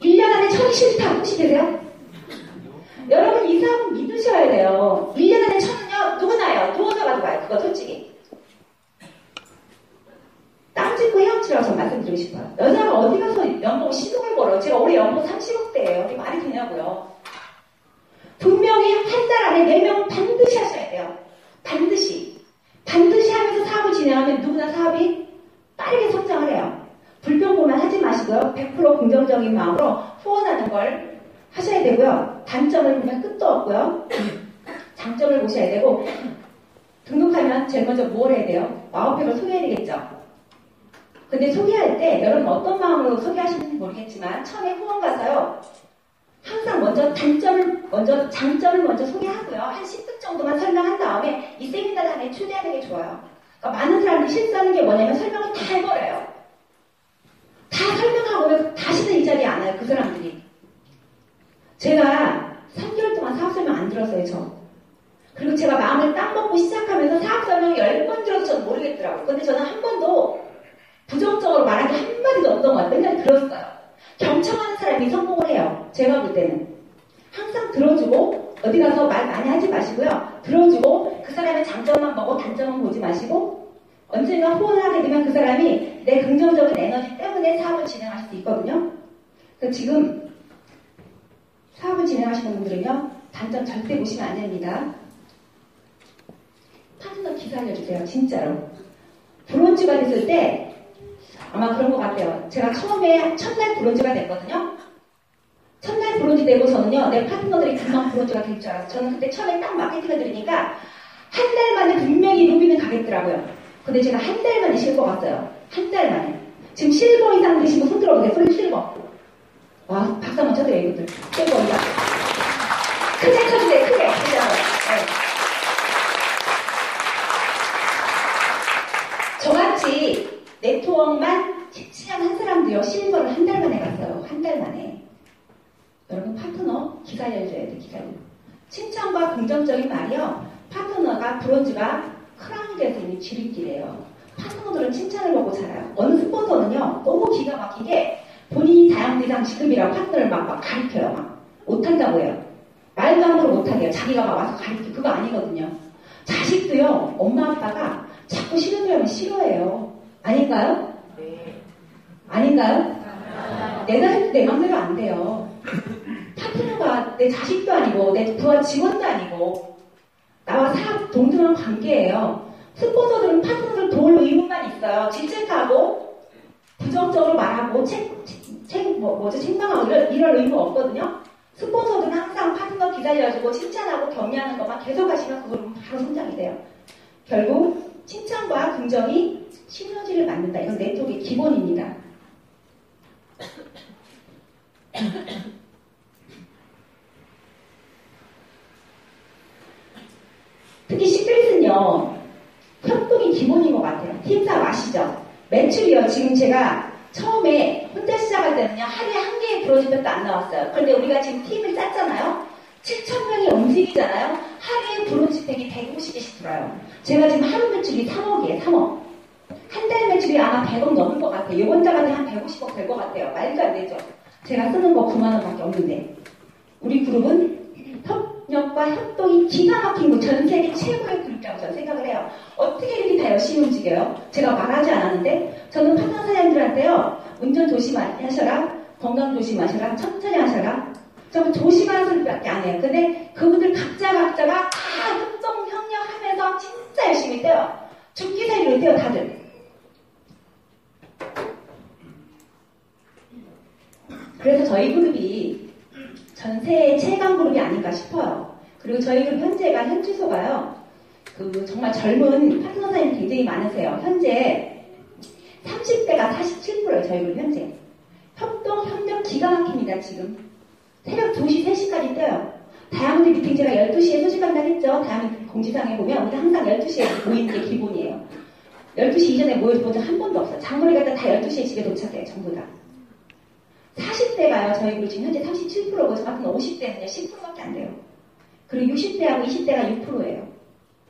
1년 안에 1,000이 싫다 혹시 계세요? 여러분 이 사업은 믿으셔야 돼요. 1년 안에 1,000은요 누구나요? 누워서 가져가요. 그거 솔직히 땀 짚고 헤엄치라고 전 말씀드리고 싶어요. 여자가 어디 가서 연봉 10억을 벌어요. 제가 올해 연봉 30억대예요. 이게 말이 되냐고요. 분명히 한 달 안에 4명 반드시 하셔야 돼요. 반드시 하면서 사업을 진행하면 누구나 사업이 빠르게 성장을 해요. 불평불만 하지 마시고요. 100% 긍정적인 마음으로 후원하는 걸 하셔야 되고요. 단점을 보면 끝도 없고요. 장점을 보셔야 되고 등록하면 제일 먼저 뭘 해야 돼요? 와우팩을 소개해야 되겠죠. 근데 소개할 때 여러분 어떤 마음으로 소개하시는지 모르겠지만 처음에 후원 가서요. 항상 먼저 장점을 먼저 소개하고요. 한 10분 정도만 설명한 다음에 이 세미나를 안에 초대하는 게 좋아요. 그러니까 많은 사람들이 실수하는 게 뭐냐면 설명을 다 해버려요. 다 설명하고 다시는 이 자리에 안 와요. 그 사람들이. 제가 3개월 동안 사업 설명 안 들었어요. 저. 그리고 제가 마음을 딱 먹고 시작하면서 사업 설명을 10번 들어도 저는 모르겠더라고요. 근데 저는 한 번도 부정적으로 말한 게 한마디도 없던 것 같아요. 맨날 들었어요. 경청하는 사람이 성공을 해요. 제가 볼 때는. 항상 들어주고 어디 가서 말 많이 하지 마시고요. 들어주고 그 사람의 장점만 보고 단점만 보지 마시고 언젠가 후원을 하게 되면 그 사람이 내 긍정적인 에너지 때문에 사업을 진행하실 수 있거든요. 그래서 지금 사업을 진행하시는 분들은요. 단점 절대 보시면 안 됩니다. 파트너 기사 알려주세요. 진짜로. 브론즈가 됐을 때 아마 그런 것 같아요. 제가 처음에 첫날 브론즈가 됐거든요. 첫날 브론즈 되고 저는요. 내 파트너들이 금방 브론즈가 될 줄 알았어요. 저는 그때 처음에 딱 마케팅을 드리니까 한 달 만에 분명히 루비는 가겠더라고요. 근데 제가 한 달 만에 실버 갔어요. 한 달 만에. 지금 실버 이상 되신 분 손 들어보세요. 손 실버. 와, 박수 한번 쳐드려요, 이분들. 실버 이상. 크게 쳐주세요, 크게. 그죠? 네. 저같이 네트워크만 17년 한 사람도요, 실버를 한 달 만에 갔어요. 한 달 만에. 여러분, 파트너 기다려줘야 돼, 기다려. 칭찬과 긍정적인 말이요, 파트너가, 브론즈가 크라운이 될 수 있는 지름길이에요. 파트너들은 칭찬을 받고 자라요. 어느 스폰서는요, 너무 기가 막히게 본인이 다양대상 지급이라고 파트너를 막 가리켜요. 막. 못한다고 해요. 말도 함부로 못하게 해요. 자기가 막 와서 가리켜. 그거 아니거든요. 자식도요, 엄마 아빠가 자꾸 싫으면 싫어해요. 아닌가요? 네. 아닌가요? 내 자식도 내 맘대로 안 돼요. 파트너가 내 자식도 아니고 내 부하 직원도 아니고 나와 사업 동등한 관계예요. 스폰서들은 파트너들 도울 의무만 있어요. 질책하고 부정적으로 말하고 책망하고 이럴 의무 없거든요. 스폰서들은 항상 파트너 기다려주고 칭찬하고 격려하는 것만 계속 하시면 그걸로 바로 성장이 돼요. 결국 칭찬과 긍정이 시너지를 만든다. 이건 네트워크의 기본입니다. 특히 시크릿은요, 협동이 기본인 것 같아요. 팀사업 아시죠? 매출이요, 지금 제가 처음에 혼자 시작할 때는요, 하루에 한 프로젝트도 안 나왔어요. 그런데 우리가 지금 팀을 짰잖아요. 7,000명이 움직이잖아요. 하루에 브론즈팩이 150개씩 들어요. 제가 지금 하루 매출이 3억이에요. 3억. 한 달 매출이 아마 100억 넘을 것 같아요. 이번 달까지 한 150억 될 것 같아요. 말도 안 되죠. 제가 쓰는 거 9만 원밖에 없는데. 우리 그룹은 협력과 협동이 기가 막힌 거 전 세계 최고의 그룹이라고 저는 생각을 해요. 어떻게 이렇게 다 열심히 움직여요? 제가 말하지 않았는데 저는 파트너 사장님들한테요. 운전 조심하셔라. 건강 조심하셔라. 천천히 하셔라. 좀 조심하는 소리밖에 안 해요. 근데 그분들 각자가 다 협동 협력하면서 진짜 열심히 뛰어요. 죽기 살기로 뛰어 다들. 그래서 저희 그룹이 전세의 최강 그룹이 아닌가 싶어요. 그리고 저희 그룹 현재가 현주소가요. 정말 젊은 파트너 사장님 굉장히 많으세요. 현재 30대가 47%예요. 저희 그룹 현재. 협동 협력 기가 막힙니다. 지금. 새벽 2시, 3시까지 뛰어요. 다이아몬드 미팅 제가 12시에 소집한다고 했죠. 다이아몬드 공지사항에 보면 우리 항상 12시에 모이는 게 기본이에요. 12시 이전에 모여본 적 한 번도 없어요. 장거리 갔다 다 12시에 집에 도착해요. 전부 다. 40대가요. 저희 그룹 지금 현재 37%고 저 같은 50대는요. 10%밖에 안 돼요. 그리고 60대하고 20대가 6%예요.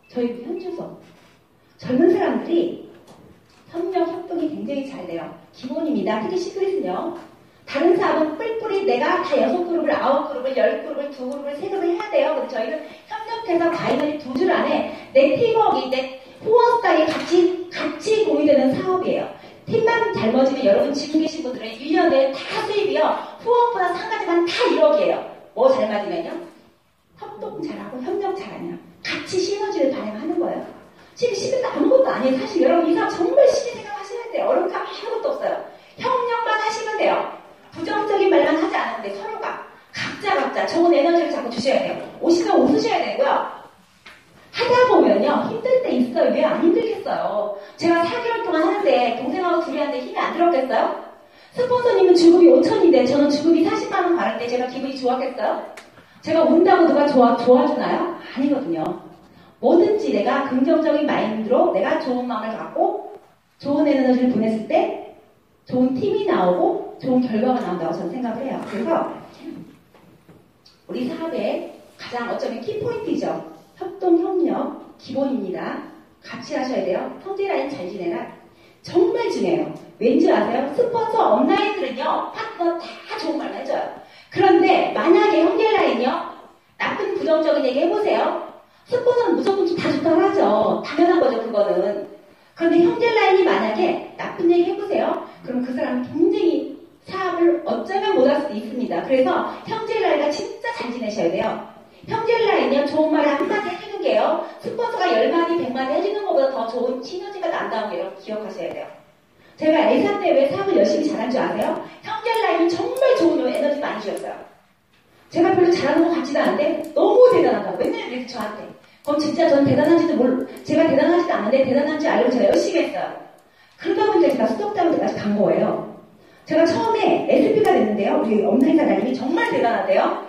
저희 그룹 현주소. 젊은 사람들이 협력, 협동이 굉장히 잘 돼요. 기본입니다. 특히 시크릿은요. 다른 사업은 뿔뿔이 내가 다 6그룹을, 9그룹을, 10그룹을, 2그룹을, 3그룹을 해야 돼요. 근데 저희는 협력해서 바이너리 2줄 안에 내 팀워크, 내 후원까지 같이 공유되는 사업이에요. 팀만 젊어지면 여러분 지금 계신 분들은 1년에 다 수입이요. 후원보다 상가지만 다 1억이에요. 뭐 잘 맞으면요? 협동 잘하고 협력 잘하냐. 같이 시너지를 발행하는 거예요. 지금 시비도 아무것도 아니에요. 사실 여러분 이 사업 정말 쉽게 생각하셔야 돼요. 어려운 거 아무것도 없어요. 협력만 하시면 돼요. 부정적인 말만 하지 않는데 서로가 각자 좋은 에너지를 자꾸 주셔야 돼요. 오시면 웃으셔야 되고요. 하다 보면요. 힘들 때 있어요. 왜 안 힘들겠어요. 제가 4개월 동안 하는데 동생하고 둘이 하는데 힘이 안 들었겠어요? 스폰서님은 주급이 5천인데 저는 주급이 40만 원 받을 때 제가 기분이 좋았겠어요? 제가 운다고 누가 도와주나요? 아니거든요. 뭐든지 내가 긍정적인 마인드로 내가 좋은 마음을 갖고 좋은 에너지를 보냈을 때 좋은 팀이 나오고 좋은 결과가 나온다고 저는 생각을 해요. 그래서 우리 사업의 가장 어쩌면 키포인트죠. 협동, 협력, 기본입니다. 같이 하셔야 돼요. 형제 라인 잘 지내라. 정말 중요해요. 왠지 아세요? 스폰서 업라인들은요. 파트너 다 좋은 말만 해줘요. 그런데 만약에 형제 라인이요. 나쁜 부정적인 얘기 해보세요. 스폰서는 무조건 다 좋다고 하죠. 당연한 거죠. 그거는. 그런데 형제 라인이 만약에 나쁜 얘기 해보세요. 그럼 그 사람은 굉장히 사업을 어쩌면 못할 수도 있습니다. 그래서 형제 라인과 진짜 잘 지내셔야 돼요. 형제 라인이요. 좋은 말 한마디 해주는 게요. 스폰서가 10마디, 100마디 해주는 것보다 더 좋은 시너지가 난다는 게 여러분 기억하셔야 돼요. 제가 A사 때 왜 사업을 열심히 잘한 줄 아세요? 형제 라인이 정말 좋은 에너지 많이 주셨어요. 제가 별로 잘하는 것 같지도 않은데 너무 대단하다고 맨날 그래서 저한테. 그럼 진짜 저는 대단한지도 제가 대단하지도 않은데 대단한지 알고 제가 열심히 했어요. 그러다 보니까 제가 수석자분들까지 간 거예요. 제가 처음에 SP가 됐는데요. 우리 엄나희 사장님이 정말 대단하대요.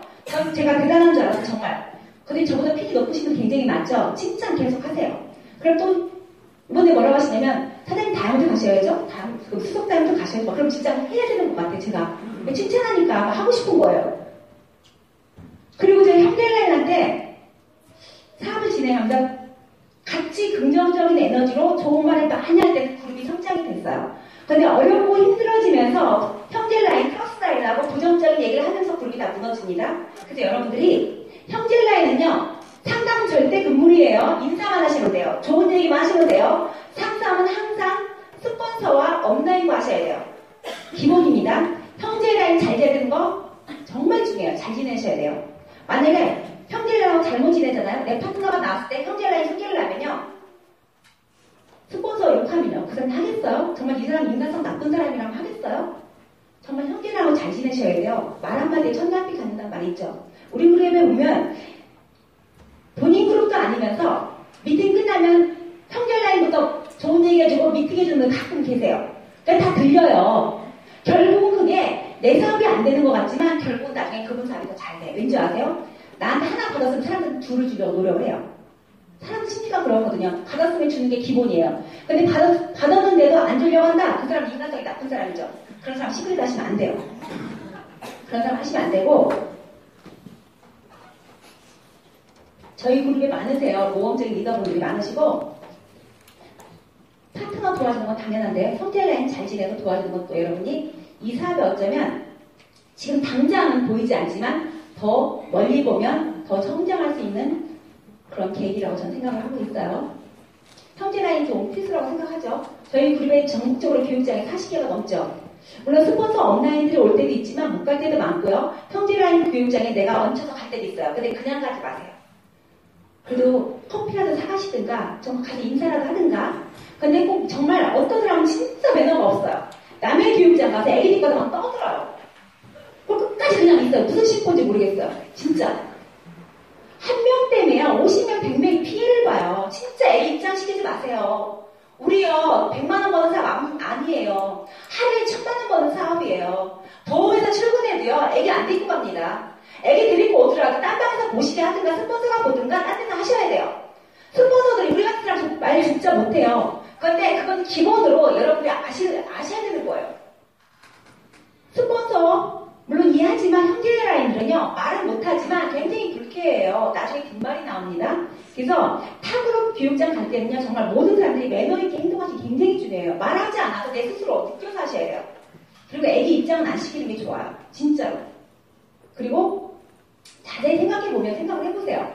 제가 대단한 줄 알았어요. 정말. 근데 저보다 픽이 높으신 분 굉장히 많죠? 칭찬 계속 하세요. 그럼 또 이번에 뭐라고 하시냐면 사장님 다음도 가셔야죠? 다음 수석자님도 가셔야죠. 그럼 진짜 해야 되는 것 같아요. 제가 칭찬하니까 하고 싶은 거예요. 그리고 제가 형제라인한테 사업을 진행하면서 같이 긍정적인 에너지로 좋은 말을 많이 할 때 그룹이 성장이 됐어요. 근데 어렵고 힘들어지면서 형제라인, 크로스라인하고 부정적인 얘기를 하면서 그룹이 다 무너집니다. 그래서 여러분들이 형제라인은요. 상담은 절대 금물이에요. 인사만 하시면 돼요. 좋은 얘기만 하시면 돼요. 상담은 항상 스폰서와 업라인과 하셔야 돼요. 기본입니다. 형제라인 잘 되는 거 정말 중요해요. 잘 지내셔야 돼요. 만약에 형제라인하고 잘못 지내잖아요. 내 파트너가 나왔을 때 형제라인 소개를 하면요. 스폰서 욕하면요. 그 사람 하겠어요? 정말 이 사람 인간성 나쁜 사람이라면 하겠어요? 정말 형제라고 잘 지내셔야 돼요. 말 한마디에 천냥비 갖는단 말 있죠. 우리 그룹에 보면 본인 그룹도 아니면서 미팅 끝나면 형제라인부터 좋은 얘기 해주고 미팅 해주는 분 가끔 계세요. 그러니까 다 들려요. 결국은 그게 내 사업이 안 되는 것 같지만 결국은 나중에 그분 사업이 더 잘 돼. 왠지 아세요? 나한테 하나 받았으면 사람들은 둘을 주려고 노력을 해요. 사람 심리가 그렇거든요. 받았으면 주는 게 기본이에요. 근데 받았는데도 안 주려고 한다? 그 사람 인간성이 나쁜 사람이죠. 그런 사람 시크릿 하시면 안 돼요. 그런 사람 하시면 안 되고, 저희 그룹에 많으세요. 모험적인 리더분들이 많으시고, 파트너 도와주는 건 당연한데요. 성질 라인 잘 지내고 도와주는 것도 여러분이 이 사업에 어쩌면 지금 당장은 보이지 않지만 더 멀리 보면 더 성장할 수 있는 그런 계기라고 저는 생각을 하고 있어요. 성질 라인 좀 필수라고 생각하죠. 저희 그룹에 전국적으로 교육장이 40개가 넘죠. 물론 스폰서 업라인들이 올 때도 있지만 못 갈 때도 많고요. 성질 라인 교육장에 내가 얹혀서 갈 때도 있어요. 근데 그냥 가지 마세요. 그래도 커피라도 사가시든가 좀 가서 인사라도 하든가. 근데 꼭 정말 어떤 사람은 진짜 매너가 없어요. 남의 교육장 가서 애기 뒷거막 떠들어요. 그걸 끝까지 그냥 있어요. 무슨 심보인지 모르겠어요. 진짜. 한 명 때문에요. 50명, 100명이 피해를 봐요. 진짜 애기 입장시키지 마세요. 우리요, 100만원 버는 사업 아니에요. 하루에 1000만원 버는 사업이에요. 더워서 출근해도요, 애기 안 데리고 갑니다. 애기 데리고 오더라도 딴 방에서 보시게 하든가 스폰서가 보든가 딴 데서 하셔야 돼요. 스폰서들이 우리 같은 사람 말 진짜 못해요. 그런데 그건 기본으로 여러분이 아셔야 되는 거예요. 스폰서 물론 이해하지만 형제 라인들은요 말은 못하지만 굉장히 불쾌해요. 나중에 뒷말이 나옵니다. 그래서 타그룹 교육장 갈 때는요 정말 모든 사람들이 매너 있게 행동하기 굉장히 중요해요. 말하지 않아도 내 스스로 느껴서 하셔야 돼요. 그리고 애기 입장은 안 시키는 게 좋아요. 진짜로. 그리고 자세히 생각해보면 생각을 해보세요.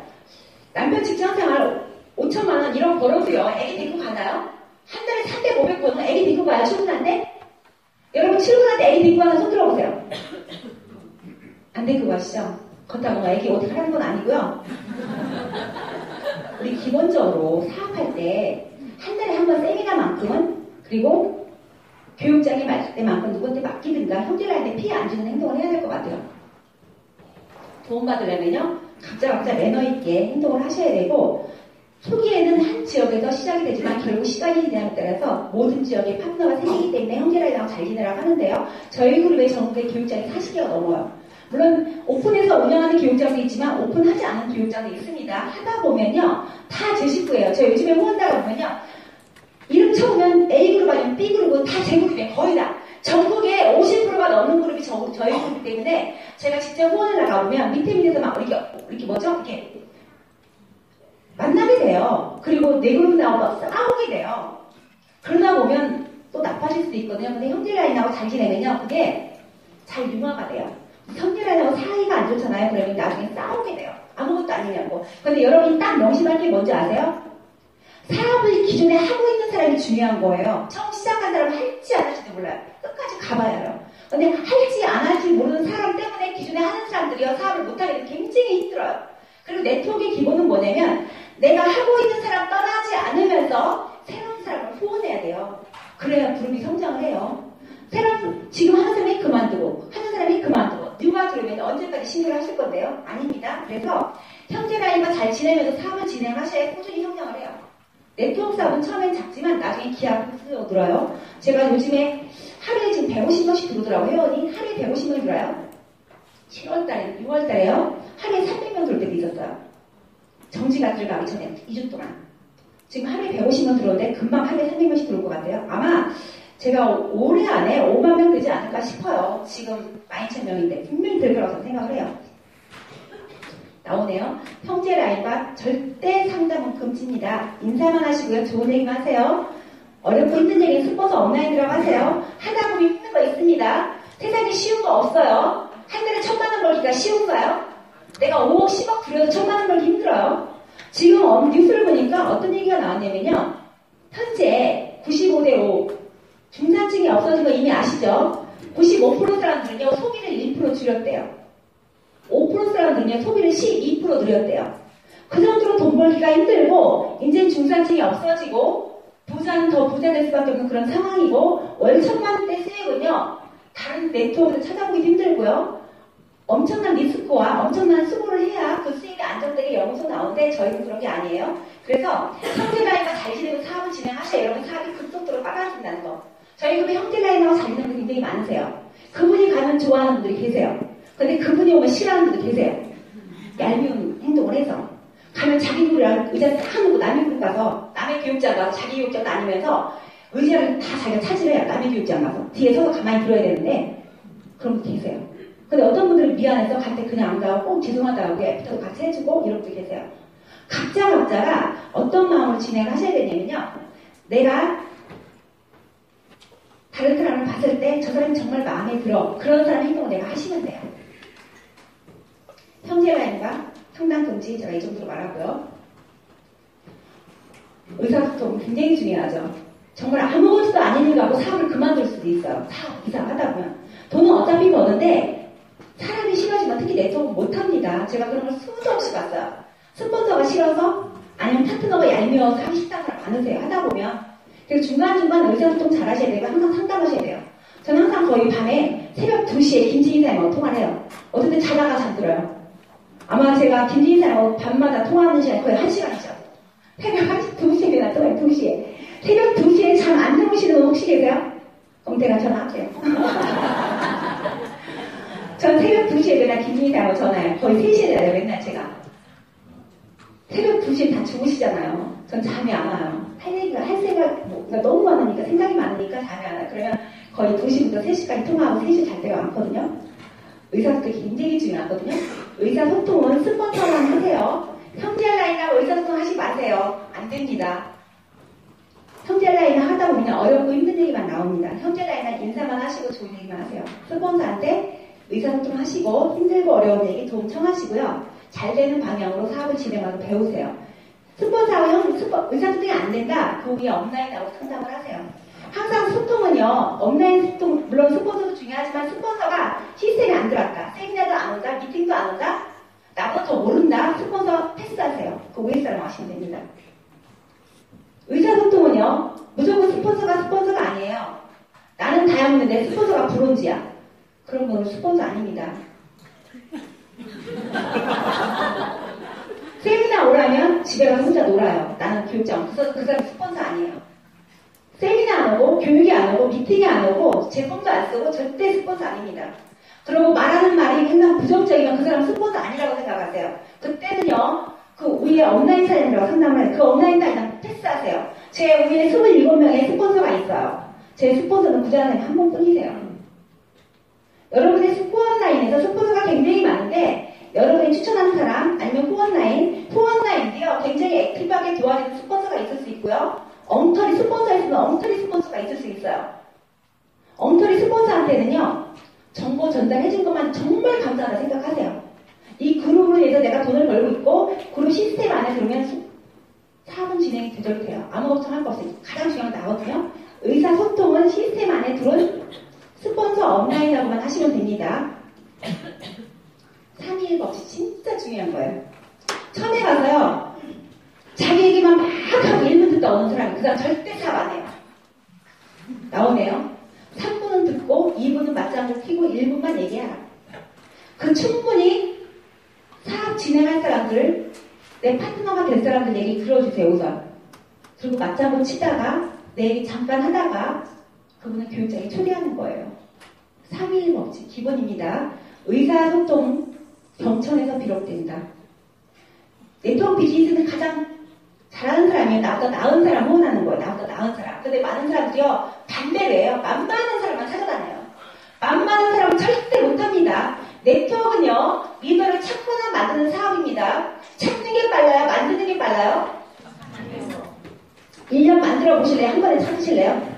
남편 직장생활 5천만원 1억 벌어도요 애기 데리고 가나요? 한 달에 300, 500 벌면 애기 데리고 가야 충분한데? 여러분 출근할 때 애기 데리고 가나 손 들어보세요. 안 데리고 가시죠? 그렇다고 뭐 애기 어디 하라는 건 아니고요. 우리 기본적으로 사업할 때 한 달에 한 번 세미나만큼은 그리고 교육장에 맞을 때만큼 누구한테 맡기든가 형제라한테 피해 안 주는 행동을 해야 될 것 같아요. 도움받으려면요 각자 매너 있게 행동을 하셔야 되고 초기에는 한 지역에서 시작이 되지만 결국 시간이 지남에 따라서 모든 지역에 파트너가 생기기 때문에 형제라이랑 잘 지내라고 하는데요. 저희 그룹의 전국의 교육장이 40개가 넘어요. 물론 오픈해서 운영하는 교육장도 있지만 오픈하지 않은 교육장도 있습니다. 하다 보면요 다 제 식구예요. 저 요즘에 후원다가 보면요 이름 쳐보면 A그룹 아니면 B그룹은 다 제 그룹이에요. 거의 다. 전국에 50%가 넘는 그룹이 저희 그룹이기 때문에 제가 직접 후원을 나가보면 밑에서 막 이렇게 뭐죠? 이렇게 만나게 돼요. 그리고 내 그룹 나오고 싸우게 돼요. 그러다 보면 또 나빠질 수도 있거든요. 근데 형제라인하고 잘 지내면요 그게 잘 융화가 돼요. 형제라인하고 사이가 안 좋잖아요. 그러면 나중에 싸우게 돼요. 아무것도 아니냐고. 근데 여러분이 딱 명심할 게 뭔지 아세요? 사업을 기존에 하고 있는 사람이 중요한 거예요. 처음 시작한 사람은 할지 안 할지도 몰라요. 끝까지 가봐야 해요. 근데 할지 안 할지 모르는 사람 때문에 기존에 하는 사람들이요 사업을 못하게 되면 굉장히 힘들어요. 그리고 네트워크의 기본은 뭐냐면 내가 하고 있는 사람 떠나지 않으면서 새로운 사람을 후원해야 돼요. 그래야 그룹이 성장을 해요. 새로운 지금 하는 사람이 그만두고 하는 사람이 그만두고 누가 들으면 언제까지 신뢰를 하실 건데요? 아닙니다. 그래서 형제 라인과 잘 지내면서 사업을 진행하셔야 꾸준히 성장을 해요. 네트워크 사업은 처음엔 작지만 나중에 기하가 늘어요. 제가 요즘에 하루에 지금 150명씩 들어오더라고요. 회원이 하루에 150명 들어요. 7월달에 6월달에요. 하루에 300명 들어올 때도 있었어요. 정지가 들어가기 전에 2주 동안. 지금 하루에 150명 들어오는데 금방 하루에 300명씩 들어올 것 같아요. 아마 제가 올해 안에 5만 명 되지 않을까 싶어요. 지금 12,000명인데 분명히 될 거라고 생각을 해요. 나오네요. 형제 라인과 절대 상담은 금지입니다. 인사만 하시고요. 좋은 얘기만 하세요. 어렵고 힘든 얘기는 스폰서 업라인이라고 하세요. 하다 보면 힘든 거 있습니다. 세상에 쉬운 거 없어요. 한 달에 1,000만 원 벌기가 쉬운가요? 내가 5억, 10억 들여도 1,000만 원 벌기 힘들어요. 지금 뉴스를 보니까 어떤 얘기가 나왔냐면요. 현재 95대 5 중산층이 없어진 거 이미 아시죠? 95% 사람들은요 소비를 1% 줄였대요. 5% 사람들은요 소비를 12% 늘렸대요. 그 정도로 돈 벌기가 힘들고 이제 중산층이 없어지고 부자는 더 부자 될 수밖에 없는 그런 상황이고 월 1,000만 원대 수익은요 다른 네트워크에서 찾아보기 힘들고요. 엄청난 리스크와 엄청난 수고를 해야 그 수익이 안정되게 영업소 나오는데 저희는 그런 게 아니에요. 그래서 형제라인과 잘 지내고 사업을 진행하셔야 여러분 사업이 급속도로 빨라진다는 거. 저희 그룹에 형제라인하고 잘 지내는 분이 굉장히 많으세요. 그분이 가면 좋아하는 분들이 계세요. 근데 그분이 오면 싫어하는 분도 계세요. 얄미운 행동을 해서. 가면 자기 그룹이랑 의자 딱 놓고 남의 그룹 가서 남의 교육장 가서 자기 교육장 다니면서 의자를 다 자기가 차지해요. 남의 교육장 가서. 뒤에 서서 가만히 들어야 되는데 그런 분도 계세요. 근데 어떤 분들은 미안해서 갈 때 그냥 안 가고 꼭 죄송하다고 애프터도 같이 해주고 이런 분들 계세요. 각자가 어떤 마음으로 진행을 하셔야 되냐면요. 내가 다른 사람을 봤을 때 저 사람이 정말 마음에 들어. 그런 사람 행동을 내가 하시면 돼요. 형제라인과 상담금지 제가 이 정도로 말하고요. 의사소통 굉장히 중요하죠. 정말 아무것도 아닌 일 갖고 사업을 그만둘 수도 있어요. 사업 이상 하다 보면. 돈은 어차피 버는데 사람이 싫어지면 특히 네트워크 못합니다. 제가 그런 걸 수도 없이 봤어요. 스폰서가 싫어서 아니면 파트너가 얄미워서 하기 싫다는 사람 많으세요. 하다 보면. 그래서 중간중간 의사소통 잘 하셔야 되고 항상 상담하셔야 돼요. 저는 항상 거의 밤에 새벽 2시에 김지인 사람하고 통화를 해요. 어떤 때 자다가 잠들어요. 아마 제가 김지인 사람하고 밤마다 통화하는 시간이 거의 1시간이죠. 새벽 2시에 통화해요. 2시에. 새벽 2시에 잠 안 주무시는 분 혹시 계세요? 그럼 제가 전화할게요. 전 새벽 2시에 맨날 김지인 사람하고 전화해요. 거의 3시에 자요. 맨날 제가. 새벽 2시에 다 주무시잖아요. 전 잠이 안 와요. 할 생각, 너무 많으니까, 생각이 많으니까 잠이 안 와요. 그러면 거의 2시부터 3시까지 통화하고 3시 잘 때가 많거든요. 의사소통이 굉장히 중요하거든요. 의사소통은 스폰서만 하세요. 형제라인하고 의사소통 하지 마세요. 안 됩니다. 형제라인을 하다 보면 어렵고 힘든 얘기만 나옵니다. 형제라인은 인사만 하시고 좋은 얘기만 하세요. 스폰서한테 의사소통 하시고 힘들고 어려운 얘기 도움 청하시고요. 잘 되는 방향으로 사업을 진행하고 배우세요. 스폰서하고 의사소통이 안 된다? 그 위에 업라인하고 상담을 하세요. 항상 소통은요, 업라인 소통, 물론 스폰서도 중요하지만 스폰서가 시스템이 안 들어왔다. 세미나도 안 온다. 미팅도 안 온다. 나보다 더 모른다. 스폰서 패스하세요. 그 위에 사람 하시면 됩니다. 의사소통은요, 무조건 스폰서가 아니에요. 나는 다이아몬드인데 스폰서가 브론즈야. 그런 분은 스폰서 아닙니다. 세미나 오라면 집에 가서 혼자 놀아요. 나는 교육장. 그 사람 스폰서 아니에요. 세미나 안 오고, 교육이 안 오고, 미팅이 안 오고, 제 돈도 안 쓰고, 절대 스폰서 아닙니다. 그리고 말하는 말이 굉장히 부정적이면 그 사람 스폰서 아니라고 생각하세요. 그때는요, 그 위에 온라인 사연이라고 상담을 해요. 그 온라인 사연 패스하세요. 제 위에 27명의 스폰서가 있어요. 제 스폰서는 구자사님 한 번뿐이세요. 여러분의 후원라인에서 스폰서가 굉장히 많은데, 여러분이 추천하는 사람, 아니면 후원라인도요, 굉장히 액티브하게 도와주는 스폰서가 있을 수 있고요. 엉터리 스폰서에서는 엉터리 스폰서가 있을 수 있어요. 엉터리 스폰서한테는요, 정보 전달해준 것만 정말 감사하다 생각하세요. 이 그룹으로 인해서 내가 돈을 벌고 있고, 그룹 시스템 안에 들어오면 사업은 진행이 제대로 돼요. 아무 걱정할 거 없어요. 가장 중요한 건 나거든요. 의사소통은 시스템 안에 들어온 스폰서 업라인하고만 하시면 됩니다. 3일 법칙 진짜 중요한 거예요. 처음에 가서요, 자기 얘기만 막 하고 1분 듣다 오는 사람이 그 사람 절대 사업 안 해요. 나오네요. 3분은 듣고 2분은 맞장구 피고 1분만 얘기하라. 그 충분히 사업 진행할 사람들, 내 파트너가 될 사람들 얘기 들어주세요, 우선. 그리고 맞장구 치다가 내 얘기 잠깐 하다가 그분은 교육장에 초대하는 거예요. 3일 법칙 기본입니다. 의사소통 경천에서 비롯된다. 네트워크 비즈니스는 가장 잘하는 사람이에요. 나보다 나은 사람 후원하는 거예요. 나보다 나은 사람. 근데 많은 사람들이요, 반대래요. 만만한 사람만 찾아다녀요. 만만한 사람은 절대 못합니다. 네트워크는요, 리더를 찾거나 만드는 사업입니다. 찾는 게 빨라요? 만드는 게 빨라요? 1년 만들어 보실래요? 한 번에 찾으실래요?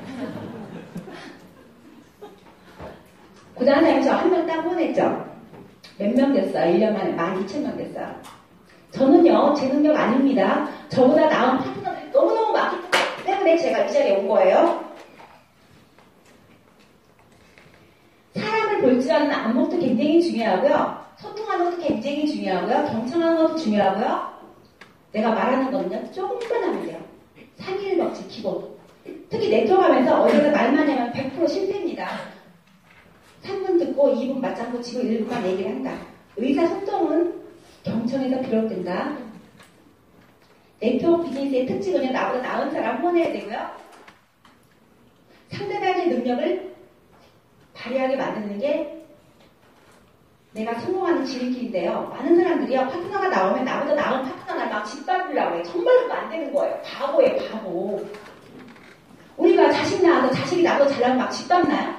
고단사님 저 한 명 딱 후원했죠? 몇 명 됐어요? 1년 만에 12,000명 됐어요. 저는요, 제 능력 아닙니다. 저보다 나은 파트너들이 너무너무 많기 때문에 제가 이 자리에 온 거예요. 사람을 볼 줄 아는 안목도 굉장히 중요하고요. 소통하는 것도 굉장히 중요하고요. 경청하는 것도 중요하고요. 내가 말하는 거는요, 조금만 하면 돼요. 3일 법칙 기본. 특히 네트워크 하면서 어디서 말만 하면 100% 실패입니다. 3분 듣고 2분 맞장구 치고 1분만 얘기를 한다. 의사소통은 경청에서 비롯된다. 네트워크 비즈니스의 특징은요, 나보다 나은 사람 후원해야 되고요. 상대방의 능력을 발휘하게 만드는 게 내가 성공하는 지름길인데요. 많은 사람들이요, 파트너가 나오면 나보다 나은 파트너를 막 짓밟으려고 해요. 정말 그거 안 되는 거예요. 바보예요, 바보. 우리가 자식 낳아서 자식이 나보다 잘나면 막 짓밟나요?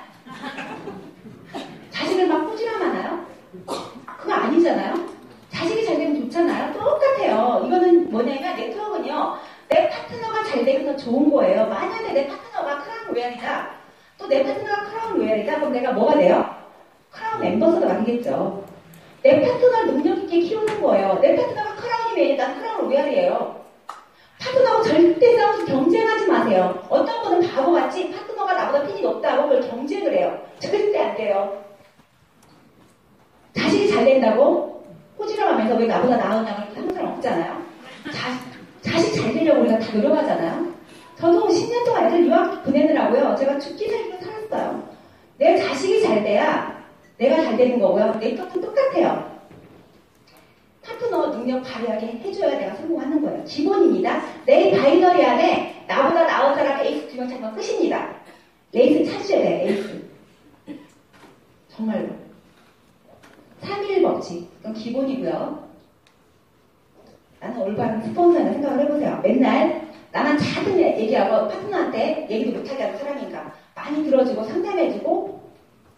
자식을 막 꾸지람하나요? 뭐냐면 네트워크는요. 내 파트너가 잘 되면 좋은 거예요. 만약에 내 파트너가 크라운 로얄이다. 또 내 파트너가 크라운 로얄이다. 그럼 내가 뭐가 돼요? 크라운 앰버서더가 되겠죠. 내 파트너를 능력 있게 키우는 거예요. 내 파트너가 크라운이면 난 크라운 로얄이에요. 파트너하고 절대 싸워서 경쟁하지 마세요. 어떤 분은 바보같이 파트너가 나보다 핀이 높다고 그걸 경쟁을 해요. 절대 안 돼요. 자식이 잘 된다고 호지러가면서 왜 나보다 나으냐고 하는 사람 없잖아요. 자식 잘 되려고 우리가 다 노력하잖아요. 저도 10년 동안 애들 유학 보내느라고요. 제가 죽기 살기로 살았어요. 내 자식이 잘 돼야 내가 잘 되는 거고요. 내 것도 똑같아요. 파트너 능력 발휘하게 해줘야 내가 성공하는 거예요. 기본입니다. 내 바이너리 안에 나보다 나은 사람 에이스 2명 찾으면 끝입니다. 레이스 찾으셔야 돼요. 에이스. 정말로. 3일 법칙. 그건 기본이고요. 나는 올바른 스폰서라는 생각을 해보세요. 맨날 나만 작은 얘기하고 파트너한테 얘기도 못하게 하는 사람인가. 많이 들어주고 상담해주고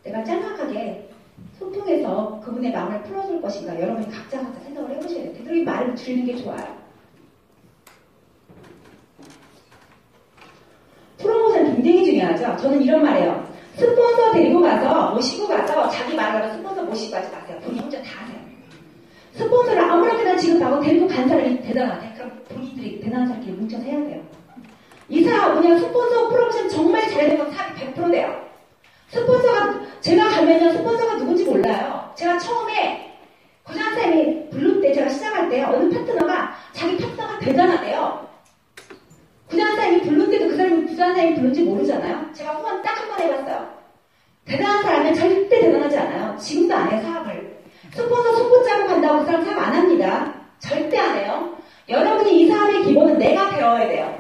내가 짤막하게 소통해서 그분의 마음을 풀어줄 것인가. 여러분이 각자 생각을 해보셔야 돼요. 되도록 말을 줄이는 게 좋아요. 프로모션 굉장히 중요하죠. 저는 이런 말이에요. 스폰서 데리고 가서 모시고 가서 자기 말하면 스폰서 모시고 가지 마세요. 본인 혼자 다 하세요. 스폰서를 아무렇게나 지급하고 데리고 간 사람이 대단하대. 그럼 본인들이 대단한 사람끼리 뭉쳐서 해야 돼요. 이 사람 그냥 스폰서 프로모션 정말 잘해야 되면 사업이 100% 돼요. 스폰서가 제가 가면요 스폰서가 누군지 몰라요. 제가 처음에 고장쌤이 부를 때 제가 시작할 때 어느 파트너가 자기 파트너가 대단하대요. 구장사님이 부른데도 그 사람이 구장사님이 부른지 모르잖아요. 제가 후원 딱 한 번 해봤어요. 대단한 사람은 절대 대단하지 않아요. 지금도 안 해요, 사업을. 스폰서 손붙 잡고 간다고 그 사람 사업 안 합니다. 절대 안 해요. 여러분이 이 사업의 기본은 내가 배워야 돼요.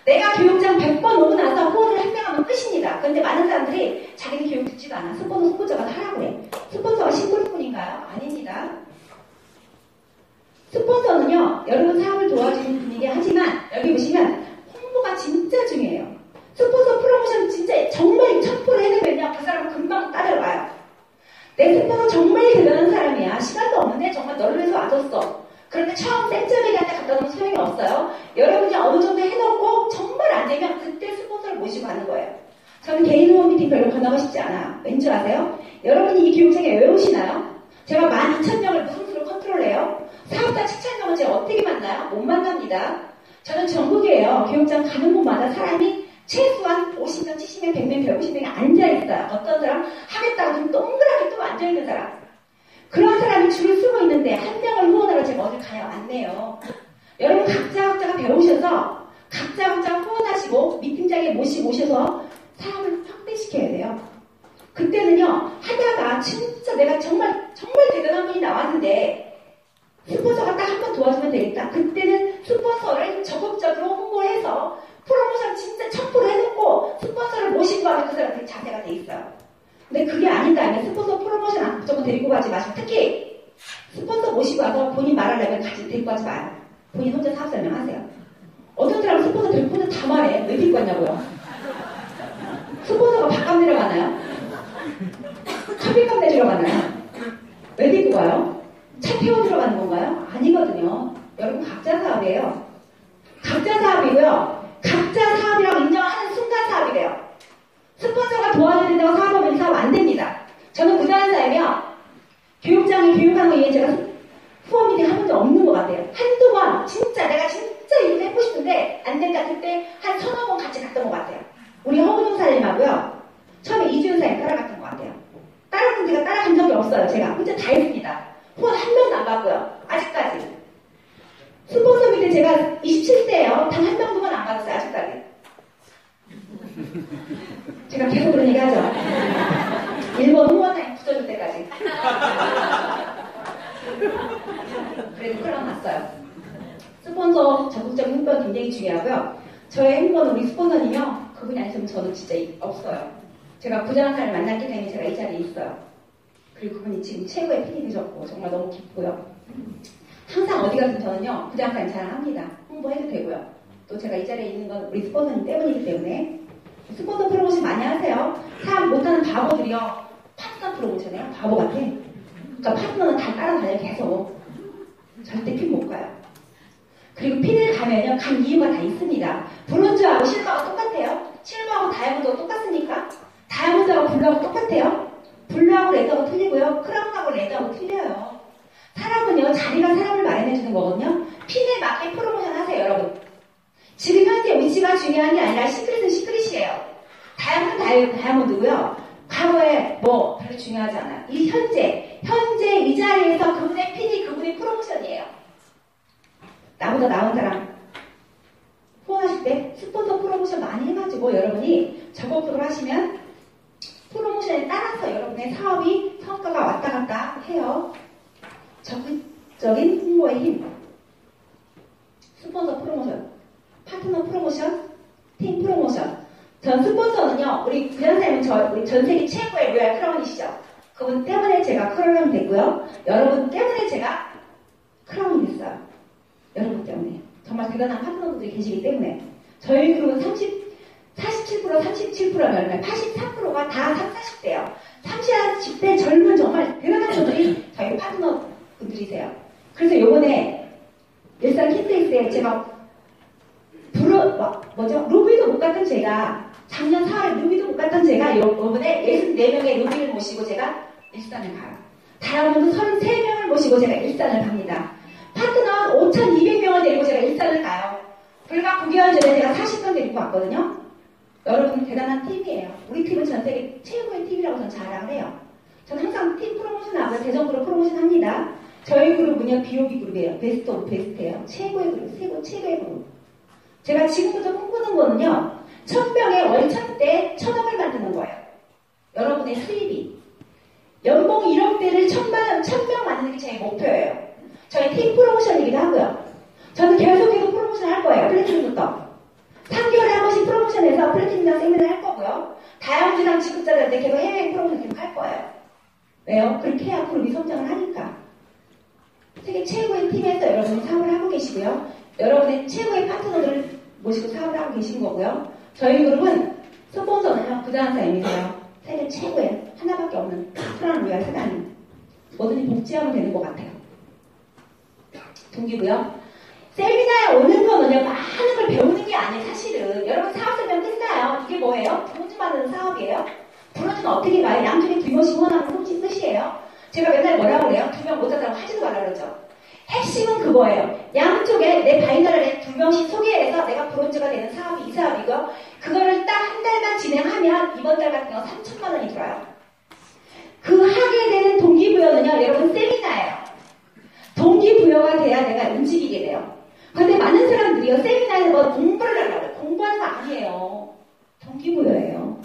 내가 교육장 100번 오고 나서 후원을 한 명 하면 끝입니다. 그런데 많은 사람들이 자기는 교육 듣지도 않아. 스폰서 손붙 잡아서 하라고 해. 스폰서가 심부름꾼인가요? 아닙니다. 스폰서는요, 여러분 사업을 도와주는 분이긴 하지만, 여기 보시면, 홍보가 진짜 중요해요. 스폰서 프로모션 진짜 정말 1000% 해내면요, 그 사람은 금방 따라와요. 내 스폰서 정말 대단한 사람이야. 시간도 없는데 정말 너를 위해서 와줬어. 그런데 처음 센점에한테 갖다 놓으면 소용이 없어요. 여러분이 어느 정도 해놓고 정말 안 되면 그때 스폰서를 모시고 가는 거예요. 저는 개인 후원 미팅 별로 권하고 싶지 않아요. 왠지 아세요? 여러분이 이 교육장에 왜 오시나요? 제가 12,000명을 무슨 수로 컨트롤해요? 사업자 7,000명을 제가 어떻게 만나요? 못 만납니다. 저는 전국이에요. 교육장 가는 곳마다 사람이 최소한 50명, 70명, 100명, 150명이 앉아있어요. 어떤 사람 하겠다고 좀 동그랗게 또 앉아있는 사람. 그런 사람이 줄을 쓰고 있는데 한 명을 후원하러 제가 어딜 가요? 안 내요. 여러분 각자가 배우셔서 각자가 후원하시고 미팅장에 모셔서 사람을 확대시켜야 돼요. 그때는요. 하다가 진짜 내가 정말 대단한 분이 나왔는데 스폰서가 딱 한 번 도와주면 되겠다. 그때는 스폰서를 적극적으로 홍보해서 프로모션 진짜 1000% 해놓고 스폰서를 모시고 가면 그 사람들 자세가 돼 있어요. 근데 그게 아닌다면 스폰서 프로모션 무조건 데리고 가지 마시고 특히 스폰서 모시고 와서 본인 말하려면 같이 데리고 가지 마요. 본인 혼자 사업 설명하세요. 어떤 사람은 스폰서 데리고 혼자 다 말해. 왜 데리고 왔냐고요. 스폰서가 밥값 내려가나요? 커피값 내주러 가나요? 왜 데리고 가요? 차 태워주러 가는 건가요? 아니거든요. 여러분 각자 사업이에요. 각자 사업이고요. 각자 사업이라고 인정하는 순간 사업이래요. 스폰서가 도와줘야 된다고 사업하면 사업 안 됩니다. 저는 무단사이며 교육장에 교육하는 거 이외에 제가 후원 미팅 한 번도 없는 것 같아요. 한두 번 내가 진짜 이거 해보고 싶은데 안 된다 그때 한 서너 번 같이 갔던 것 같아요. 우리 허은용 사장님하고요. 처음에 이주연 사장님 따라갔던 것 같아요. 다른 분들과 따라간 적이 없어요. 제가 혼자 다 했습니다. 후원 한 명도 안 받고요. 아직까지. 스폰서 밑에 제가 27세예요. 단 한 명도 안 받았어요. 아직까지. 제가 계속 그런 얘기 하죠. 일본 후원사님 붙여줄 때까지. 그래도 흘러났어요. 스폰서 적극적인 홍보가 굉장히 중요하고요. 저의 홍보는 우리 스폰서는요. 그분이 아니시면 저는 진짜 없어요. 제가 부자란 사람을 만났기 때문에 제가 이 자리에 있어요. 그리고 그분이 지금 최고의 팬이 되셨고 정말 너무 기쁘고요. 항상 어디 가든 저는요. 부자란 사람 자랑합니다. 홍보해도 되고요. 또 제가 이 자리에 있는 건 우리 스폰서님 때문이기 때문에 스폰서 프로모션 많이 하세요. 사업 못하는 바보들이요. 파트너 프로모션이에요. 바보 같아. 그러니까 파트너는 다 따라다녀 계속. 절대 핀 못 가요. 그리고 핀을 가면요, 간 이유가 다 있습니다. 브론즈하고 실버하고 똑같아요? 실버하고 다이아몬드가 똑같습니까? 다이아몬드하고 블루하고 똑같아요? 블루하고 레드하고 틀리고요. 크라운하고 레드하고 틀려요. 사람은요, 자리가 사람을 마련해주는 거거든요. 핀에 맞게 프로모션 하세요, 여러분. 지금 현재 위치가 중요한 게 아니라 시크릿은 시크릿이에요. 다이아몬드 다이아몬드고요. 과거에 뭐 별로 중요하지 않아요. 이 현재 이 자리에서 그분의 핀이 그분의 프로모션이에요. 나보다 나은 사람 후원하실 때 스폰서 프로모션 많이 해가지고 여러분이 적극적으로 하시면 프로모션에 따라서 여러분의 사업이 성과가 왔다 갔다 해요. 적극적인 홍보의 힘. 스폰서 프로모션, 파트너 프로모션, 팀 프로모션. 전 스폰서는요, 우리 부장사님은 우리 전 세계 최고의 로얄 크라운이시죠. 그분 때문에 제가 크라운이 됐고요. 여러분 때문에 제가 크라운이 됐어요. 여러분 때문에. 정말 대단한 파트너분들이 계시기 때문에. 저희 그룹은 47%, 37%면 83%가 다 30, 40대예요. 30, 40대 젊은 정말 대단한 분들이 저희 파트너분들이세요. 그래서 요번에 일산 킨텍스에 제가 루비도 못 갔던 제가 작년 4월에 루비도 못 갔던 제가 요번에 64명의 루비를 모시고 제가 일산을 가요. 다이아몬드 33명을 모시고 제가 일산을 갑니다. 파트너 5,200명을 데리고 제가 일산을 가요. 불과 9개월 전에 제가 40명 데리고 왔거든요. 여러분 대단한 팀이에요. 우리 팀은 전 세계 최고의 팀이라고 저는 자랑을 해요. 저는 항상 팀 프로모션하고 대전그룹 프로모션 합니다. 저희 그룹은요, B.O.B 그룹이에요. 베스트 오브 베스트예요. 최고의 그룹, 최고의 그룹. 제가 지금부터 꿈꾸는 거는요, 1000명의 월 1000대 1000억을 만드는 거예요. 여러분의 수입이. 연봉 1억대를 1000명 만드는 게 제 목표예요. 저희 팀 프로모션이기도 하고요. 저는 계속해서 프로모션 할 거예요. 플래티넘부터. 3개월에 한 번씩 프로모션해서 플래티넘이랑 세미나를 할 거고요. 다이아몬드랑 지급자들한테 계속 해외 프로모션 계속 할 거예요. 왜요? 그렇게 해야 그룹이 성장을 하니까. 세계 최고의 팀에서 여러분이 사업을 하고 계시고요. 여러분의 최고의 파트너들을 모시고 사업을 하고 계신 거고요. 저희 그룹은 스폰서는요, 부자한사님이세요. 세계 최고의 하나밖에 없는 프라운 로얄 사장님. 뭐든지 복지하면 되는 것 같아요. 동기고요. 세미나에 오는 거는요, 많은 걸 배우는 게 아니에요, 사실은. 여러분 사업 설명 끝나요. 이게 뭐예요? 브론즈 만드는 사업이에요. 브론즈는 어떻게 가요? 양쪽에 2명씩 후원하는 뜻이에요. 제가 맨날 뭐라고 그래요? 2명 못하다고 하지도 말라 그러죠. 핵심은 그거예요. 양쪽에 내 바이너리에 2명씩 소개해서 내가 브론즈가 되는 사업이 이 사업이고요. 그거를 딱 한 달만 진행하면 이번 달 같은 경우 3천만 원이 들어요. 그 하게 되는 동기부여는요, 여러분 세미나예요. 동기부여가 돼야 내가 움직이게 돼요. 그런데 많은 사람들이요, 세미나에서 뭐 공부를 하려고 해요. 공부하는 거 아니에요. 동기부여예요.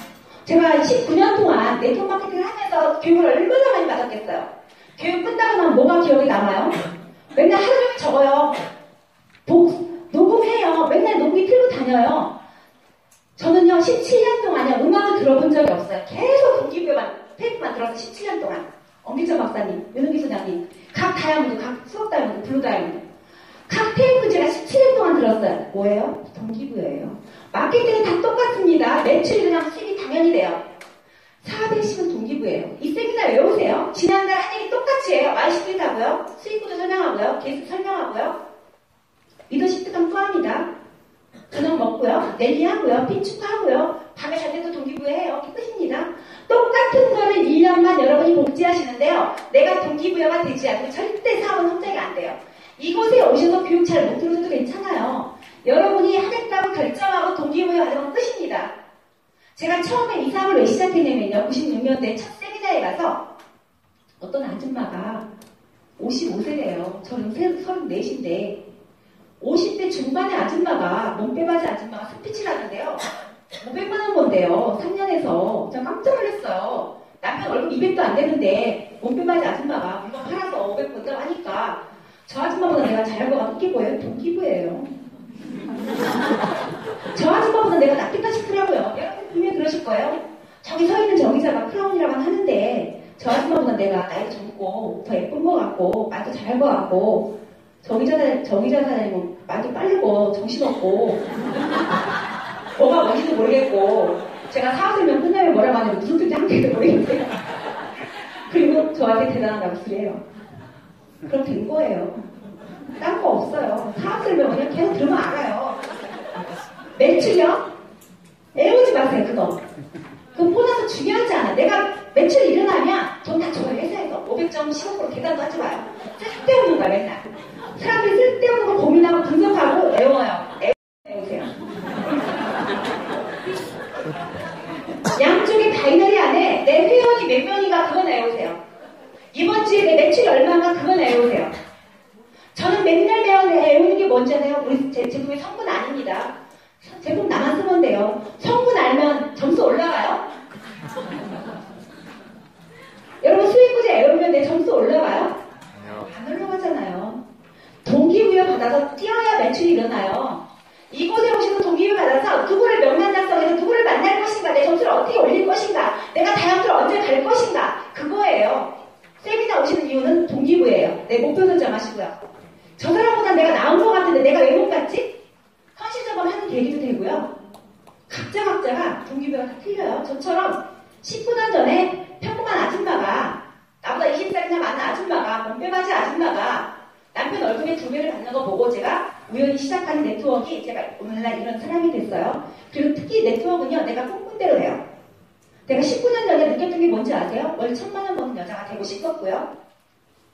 제가 19년 동안 네트워크 마케팅을 하면서 교육을 얼마나 많이 받았겠어요. 교육 끝나고 나면 뭐가 기억에 남아요? 맨날 하루 종일 적어요. 녹음해요. 맨날 녹음기 틀고 다녀요. 저는요, 17년 동안요, 음악을 들어본 적이 없어요. 계속 동기부여만, 테이프만 들어서 17년 동안. 엄기철 박사님, 윤은기 소장님, 각 다이아몬드, 각 수업 다이아몬드, 블루 다이아몬드. 각 테이프 제가 17년 동안 들었어요. 뭐예요? 동기부여예요. 마케팅은 다 똑같습니다. 매출이랑 수익이 당연히 돼요. 사업의 핵심은 동기부여예요. 이 세미나 외우세요. 지난달 한 얘기 똑같이 해요. YC도 하고요. 수익구도 설명하고요. 게스트 설명하고요. 리더십 특강 또 합니다. 저녁 먹고요. 랠리하고요. 핀 축하하고요. 밤에 잘 때도 동기부여해요. 끝입니다. 똑같은 거를 1년만 여러분이 복제하시는데요. 내가 동기부여가 되지 않고 절대 사업은 성장이 안 돼요. 이곳에 오셔서 교육 잘 못 들으셔도 괜찮아요. 여러분이 하겠다고 결정하고 동기부여 하면 끝입니다. 제가 처음에 이 사업을 왜 시작했냐면요. 96년도에 첫 세미나에 가서 어떤 아줌마가 55세래요. 저는 34인데 50대 중반의 아줌마가 몸빼바지 아줌마가 스피치를 하는데요. 500만 원 번대요. 3년에서. 제가 깜짝 놀랐어요. 남편 얼굴 200도 안 되는데 몸빼바지 아줌마가 물건 팔아서 500 번다고 하니까 저 아줌마보다 내가 잘할 것 같은 게 뭐예요? 동기부여예요. 저 아줌마보다 내가 낫겠다 싶더라고요. 여러분 분명히 그러실 거예요. 저기 서 있는 정의자가 크라운이라고 하는데 저 아줌마보다 내가 나이도 젊고 더 예쁜 것 같고 말도 잘할 것 같고 정의자 사장님은 말도 빠르고 정신없고 뭐가 뭔지도 모르겠고 제가 사업 설명 끝나면 뭐라고 하냐면 무슨 뜻인지 한 개도 모르겠어요. 그리고 저한테 대단하다고 소리해요. 그럼 된 거예요. 딴 거 없어요. 사업 설명은요, 계속 들으면 알아요. 매출이요? 애우지 마세요, 그거. 그 보너스 중요하지 않아. 내가 매출이 일어나면 돈 다 줘요, 회사에서. 500점 15% 계산도 하지 마요. 쓸데없는 거야, 맨날. 사람들이 쓸데없는 거 고민하고 분석하고 애워요. 애우세요. 양쪽의 바이너리 안에 내 회원이 몇 명인가 그건 애우세요. 이번 주에 내 매출이 얼마인가 그건 애우세요. 저는 맨날 애우는 게 뭔지 아세요? 우리 제품의 성분 아닙니다. 제품 나만 쓰면 돼요. 성분 알면 점수 올라가요? 여러분 수익구제 애우면 내 점수 올라가요? 안 올라가잖아요. 동기부여 받아서 뛰어야 매출이 일어나요. 이곳에 오시는 동기부여 받아서 누구를 명단 작성해서 누구를 만날 것인가, 내 점수를 어떻게 올릴 것인가, 내가 다이어트를 언제 갈 것인가, 그거예요. 세미나 오시는 이유는 동기부여예요. 내 목표 설정하시고요. 저 사람보다 내가 나은 것 같은데 내가 왜 못 갔지? 현실적으로 하는 계기도 되고요. 각자가 동기부여가 다 틀려요. 저처럼 19년 전에 평범한 아줌마가, 나보다 20살이나 많은 아줌마가, 몸빼바지 아줌마가 남편 월급의 2배를 받는 거 보고 제가 우연히 시작하는 네트워크가 제가 오늘날 이런 사람이 됐어요. 그리고 특히 네트워크는요, 내가 꿈꾼 대로 해요. 내가 19년 전에 느꼈던 게 뭔지 아세요? 월 1000만 원 버는 여자가 되고 싶었고요.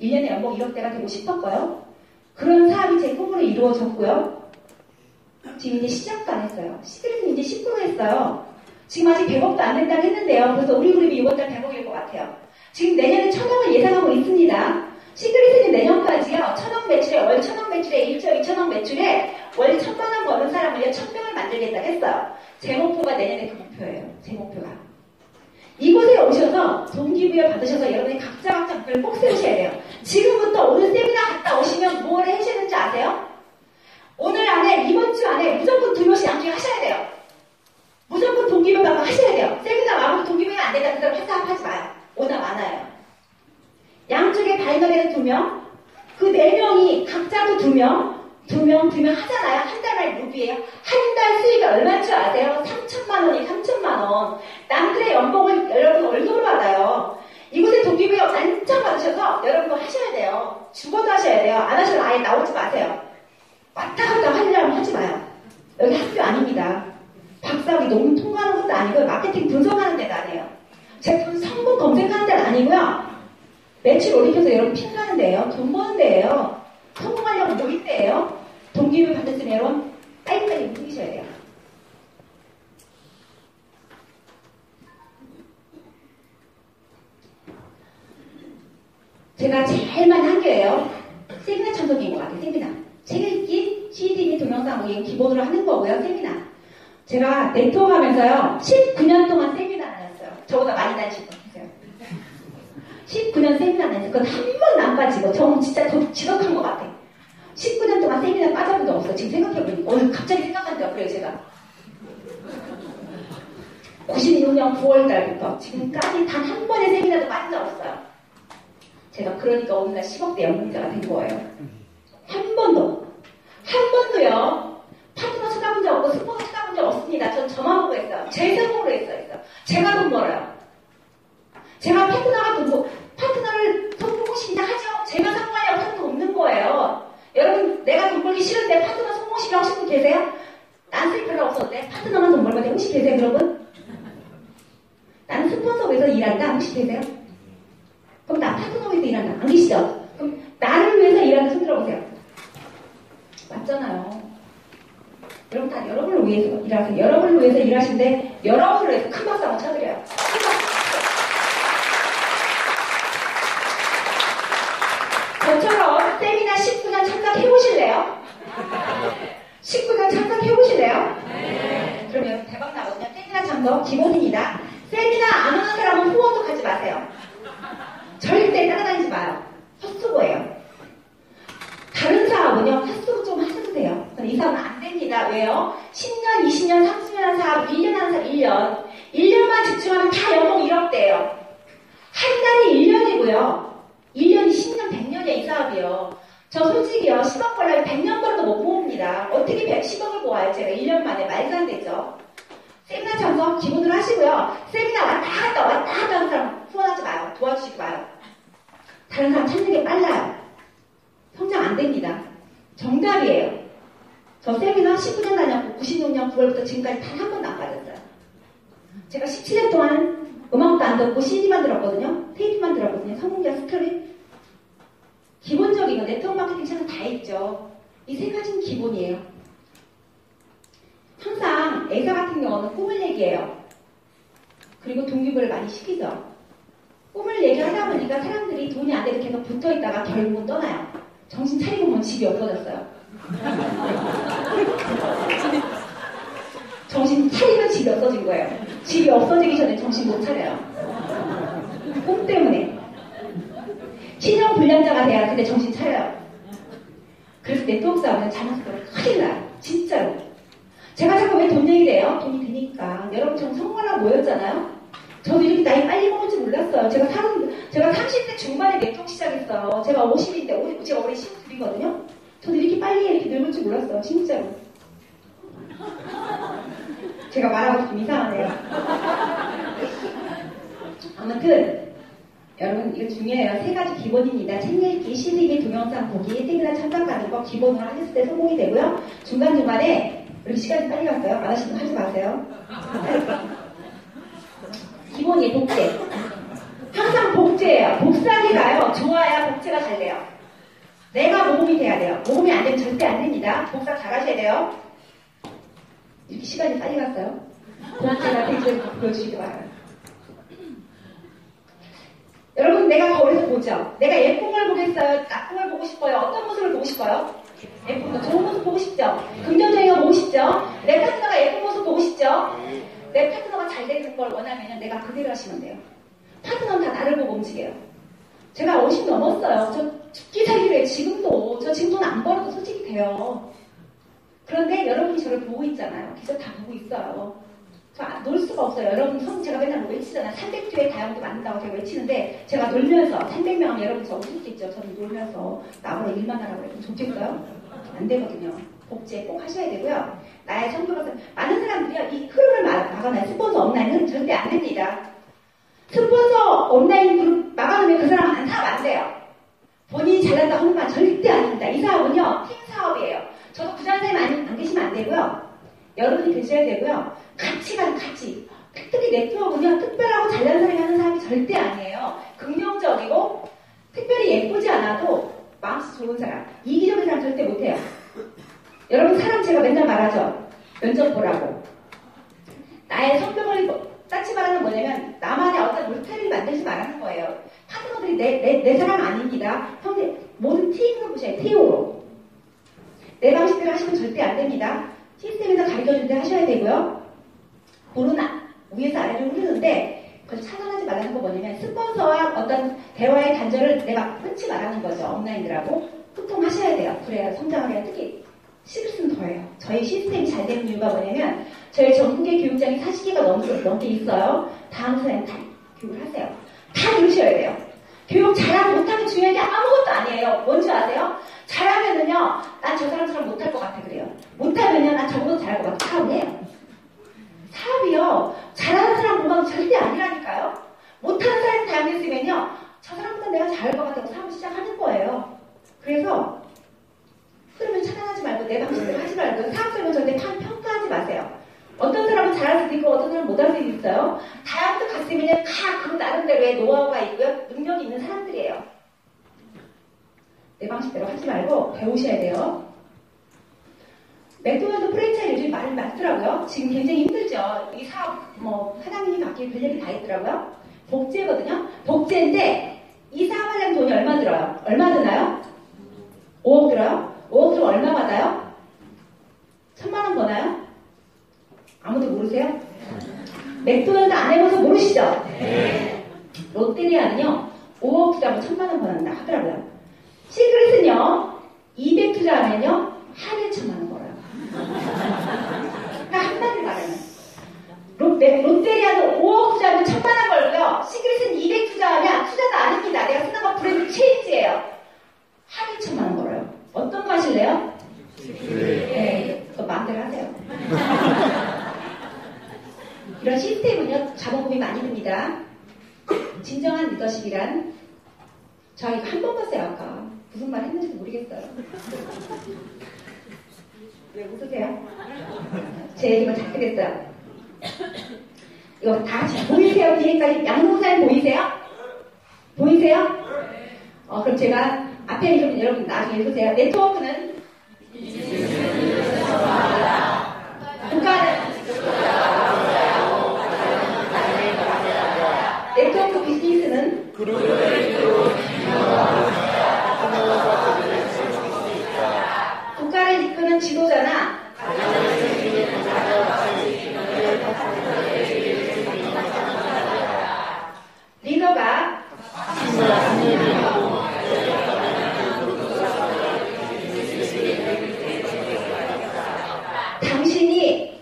1년에 연봉 1억대가 되고 싶었고요. 그런 사업이 제 꿈으로 이루어졌고요. 지금 이제 시작도 안 했어요. 시드리는 이제 10% 했어요. 지금 아직 100억도 안 된다고 했는데요. 그래서 우리 그룹이 이번 달 100억일 것 같아요. 지금 내년에 1000억을 예상하고 있습니다. 시드리스는 내년까지요. 1000억 매출에, 월 1000억 매출에, 1조 2천억 매출에 월 1000만 원 버는 사람을요, 1000명을 만들겠다고 했어요. 제 목표가 내년에 그 목표예요. 제 목표가. 이곳에 오셔서 동기부여 받으셔서 여러분이 각자 목표를 꼭 세우셔야 돼요. 지금부터 오늘 세미나 갔다 오시면 뭘 해주셔야 되는지 아세요? 오늘 안에, 이번 주 안에 무조건 2명씩 양중에 하셔야 돼요. 무조건 동기부여 받고 하셔야 돼요. 세미나 와서 동기부여 안 된다, 그 사람 회사 하지 마요. 오나 많아요. 양쪽에 바이너리는 2명, 그 4명이 각자도 2명, 2명 하잖아요. 한 달에 루비예요. 한 달 수익이 얼마인 줄 아세요? 3천만 원이 3천만 원. 남들의 연봉을 여러분 월급으로 받아요. 이곳에 동기부여 완전 받으셔서 여러분도 하셔야 돼요. 죽어도 하셔야 돼요. 안 하셔도 아예 나오지 마세요. 왔다 갔다 하려면 하지 마요. 여기 학교 아닙니다. 박사학위 논문 통과하는 것도 아니고요. 마케팅 분석하는 데도 아니에요. 제품 성분 검색하는 데는 아니고요. 매출 올리면서 여러분 핀 가는 데예요. 돈 버는 데예요. 성공하려고 모일 때예요. 동기부여 받았으면 여러분 빨리빨리 움직이셔야 돼요. 제가 제일 많이 한 게예요. 세미나 참석인 것 같아요. 세미나. 책 읽기, CD, 동영상 모임 기본으로 하는 거고요. 세미나. 제가 네트워크 하면서요. 19년 동안 세미나 다녔어요. 저보다 많이 다니실 분 계세요. 19년 세미나 다녔어요. 그건 한 번도 안 빠지고 저는 진짜 더 지독한 것 같아요. 19년 동안 세미나 빠져본 적 없어요. 지금 생각해보니까. 오늘 갑자기 생각한대요. 그래요, 제가. 96년 9월달부터 지금까지 단 한 번의 세미나도 빠진 적 없어요. 제가 그러니까 오늘날 10억대 연봉자가 된 거예요. 한 번도요. 파트너 찾아본 적 없고 스포너 찾아본 적 없습니다. 전 저만 보고 했어요. 제 생각으로 했어요. 제가 돈 벌어요. 제가 파트너를 돈 보고 싶냐 하죠. 제가 성공하려고 하는 돈 없는 거예요. 여러분, 내가 돈 벌기 싫은데 파트너 성공시키려고 하시는 분 계세요? 난 쓸 필요 없었는데 파트너만 돈 벌면 혹시 계세요, 여러분? 나는 스폰서에서 일한다. 혹시 계세요? 그럼 나 파트너에서 일한다. 안 계시죠? 그럼 나를 위해서 일하는 손 들어보세요. 맞잖아요. 여러분 다 여러분을 위해서 일하세요. 여러분을 위해서 일하시는데 여러분을 위해서 큰 박수 한번 쳐드려요. 저처럼 세미나 19년 참석해보실래요? 19년 참석해보실래요? 네. 그러면 대박 나거든요. 세미나 참석 기본입니다. 세미나 안 오는 사람은 후원도 가지 마세요. 절대 따라다니지 마요. 헛수고예요. 다른 사업은요, 헛수고 좀 하셔도 돼요. 이 사업은 안 됩니다. 왜요? 10년, 20년, 30년 한 사업, 1년 한 사업, 1년. 1년만 집중하면 다 연봉 1억대예요. 한 달이 1년이고요. 1년이 10년, 100년이야, 이 사업이요. 저 솔직히요, 10억 벌려면 100년 벌어도 못 모읍니다. 어떻게 10억을 모아요? 제가 1년 만에 말도 안 되죠. 세미나 참석 기본으로 하시고요. 세미나 왔다 갔다 하는 사람 후원하지 마요. 도와주시지 마요. 다른 사람 찾는 게 빨라요. 성장 안 됩니다. 9월부터 지금까지 단 한 번도 안 빠졌어요. 제가 17년 동안 음악도 안 듣고 CD만 들었거든요. 테이프만 들었거든요. 성공자 스크립. 기본적인 거 네트워크 마케팅 채널 다 있죠. 이 세 가지는 기본이에요. 항상 애사 같은 경우는 꿈을 얘기해요. 그리고 동기부여를 많이 시키죠. 꿈을 얘기하다 보니까 사람들이 돈이 안 돼도 계속 붙어 있다가 결국은 떠나요. 정신 차리고 보면 집이 없어졌어요. 정신 차리면 집이 없어진 거예요. 집이 없어지기 전에 정신 못 차려요. 꿈 때문에. 신용 불량자가 돼야 근데 정신 차려요. 그래서 네트워크 싸움은 자연스럽게 큰일 나요. 진짜로. 제가 자꾸 왜 돈 얘기를 해요? 돈이 드니까. 여러분처럼 성공하려고 모였잖아요. 저도 이렇게 나이 빨리 먹을 줄 몰랐어요. 제가 30대 중반에 네트워크 시작했어요. 제가 50인데, 제가 올해 12이거든요. 저도 이렇게 빨리 이렇게 늙을 줄 몰랐어요. 진짜로. 제가 말하고 좀 이상하네요. 아무튼 여러분 이거 중요해요. 세 가지 기본입니다. 책 읽기, 시리기, 동영상 보기, 세미나 참석하는 거 기본으로 하셨을 때 성공이 되고요. 중간중간에 이렇게 시간이 빨리 갔어요. 안 하시면 하지 마세요. 기본이 복제. 항상 복제예요. 복사하기 가요. 좋아야 복제가 잘 돼요. 내가 모범이 돼야 돼요. 모범이 안 되면 절대 안 됩니다. 복사 잘 하셔야 돼요. 이렇게 시간이 빨리 갔어요. 복제가 되게 보여주시기 바라요. 여러분 내가 거울에서 보죠. 내가 예쁜 걸 보겠어요? 나쁜 걸 보고 싶어요? 어떤 모습을 보고 싶어요? 예쁜 거, 좋은 모습 보고 싶죠? 긍정적인 거 보고 싶죠? 내 파트너가 예쁜 모습 보고 싶죠? 내 파트너가 잘 되는 걸 원하면 내가 그대로 하시면 돼요. 파트너는 다 나를 보고 움직여요. 제가 50 넘었어요. 저 죽기 살기로 해. 지금도. 저 지금 돈 안 벌어도 솔직히 돼요. 그런데 여러분이 저를 보고 있잖아요. 계속 다 보고 있어요. 저 놀 수가 없어요. 여러분 제가 맨날 외치잖아요. 300주의 다용도 만든다고 제가 외치는데 제가 놀면서 300명 하면 여러분 저 웃을 수 있죠. 저는 놀면서 나보다 일만 하라고 그래도 좋겠어요? 안 되거든요. 복제 꼭 하셔야 되고요. 나의 성격을 많은 사람들이요. 이 흐름을 막아놔요. 스폰서 온라인은 절대 안 됩니다. 스폰서 온라인 그룹 막아놓으면 그 사람 안 사면 안 돼요. 본인이 잘난다 하는 말 절대 아닙니다. 이 사업은요. 팀 사업이에요. 저도 부장님 안 계시면 안 되고요. 여러분이 계셔야 되고요. 같이 가는 같이. 특히 네트워크는요. 특별하고 잘난 사람이 하는 사람이 절대 아니에요. 긍정적이고 특별히 예쁘지 않아도 마음씨 좋은 사람. 이기적인 사람 절대 못해요. 여러분 사람 제가 맨날 말하죠. 면접 보라고. 나의 성격을 따지 말하는 뭐냐면 나만의 어떤 울타리를 만들지 말하는 거예요. 파트너들이 내 사람 아닙니다. 형님 모든 팀으로 보셔야 돼요. TO로. 내 방식대로 하시면 절대 안 됩니다. 시스템에서 가르쳐줄 때 하셔야 되고요. 볼은 위에서 아래로 흐르는데 그걸 차단하지 말라는 거 뭐냐면 스폰서와 어떤 대화의 단절을 내가 끊지 말라는 거죠. 온라인들하고 소통하셔야 돼요. 그래야 성장을 해야 특히 시를 쓰면 더해요. 저희 시스템이 잘 되는 이유가 뭐냐면 저희 전국의 교육장이 40개가 넘게 있어요. 다음 사람 다 교육을 하세요. 다 들으셔야 돼요. 교육 잘하고 못하면 중요한 게 아무것도 아니에요. 뭔지 아세요? 잘하면은요, 난 저 사람처럼 못할 것 같아 그래요. 못하면요, 난 저보다 잘할 것 같아. 사업이에요. 사업이요, 잘하는 사람 보면 절대 아니라니까요. 못하는 사람이 다음에 저 사람보다 내가 잘할 것 같다고 사업을 시작하는 거예요. 그래서 흐름을 차단하지 말고 내 방식대로 하지 말고 사업적으로 절대 평가하지 마세요. 어떤 사람은 잘할 수도 있고 어떤 사람은 못할 수도 있어요. 다양한 갔으면 그 나름대로의 노하우가 있고요. 능력이 있는 사람들이에요. 내 방식대로 하지 말고 배우셔야 돼요. 맥도날드 프랜차이즈 요즘 말이 많더라고요. 지금 굉장히 힘들죠. 이 사업 사장님이 바뀌고 별 얘기 다 있더라고요. 복제거든요. 복제인데 이 사업 하려면 돈이 얼마 들어요? 얼마 드나요? 5억 들어요? 5억 들어 얼마 받아요? 1000만 원 버나요? 아무도 모르세요? 맥도날드 안 해봐서 모르시죠? 네. 롯데리아는요 5억 투자하면 1000만 원 버는다 하더라고요. 시크릿은요 200 투자하면요 하루에 1000만 원 벌어요. 그러니까 한마디로 말하면 롯데리아는 5억 투자하면 1000만 원 벌고요. 시크릿은 200 투자하면 투자도 아닙니다. 내가 쓰는 건 브랜드 체인지예요. 하루에 1000만 원 벌어요. 어떤 거 하실래요? 네, 또 마음대로 하세요. 이런 시스템은요, 자본금이 많이 듭니다. 진정한 리더십이란, 저 이거 한 번 봤어요, 아까. 무슨 말 했는지도 모르겠어요. 왜 웃으세요? 제 얘기만 잘 되겠어요. 이거 다 같이 보이세요? 뒤에까지 양동사님 보이세요? 보이세요? 그럼 제가 앞에 읽으면 여러분 나중에 읽으세요. 네트워크는 국가는 네트워크 비즈니스는 국가를 이끄는 지도자나 리더가 당신이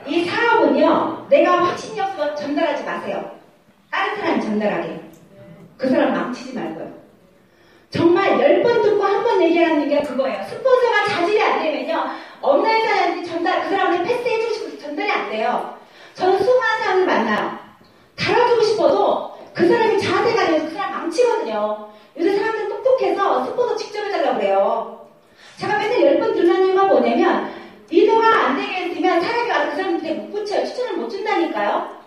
이 사업은요, 내가 확신이 없어 전달하지 마세요. 다른 사람이 전달하게. 그 사람 망치지 말고요. 정말 10번 듣고 한 번 얘기하는 게 그거예요. 스폰서가 자질이 안 되면요, 어느 회사한테 그 사람한테 패스해주시고 전달이 안 돼요. 저는 수많은 사람을 만나요. 달아주고 싶어도 그 사람이 저한테 가면 그 사람 망치거든요. 요새 사람들은 똑똑해서 스폰서 직접 해달라고 그래요. 제가 맨날 10번 들는 이유가 뭐냐면, 리더가 안 되겠으면 사람이 와서 그 사람한테 못 붙여요. 추천을 못 준다니까요.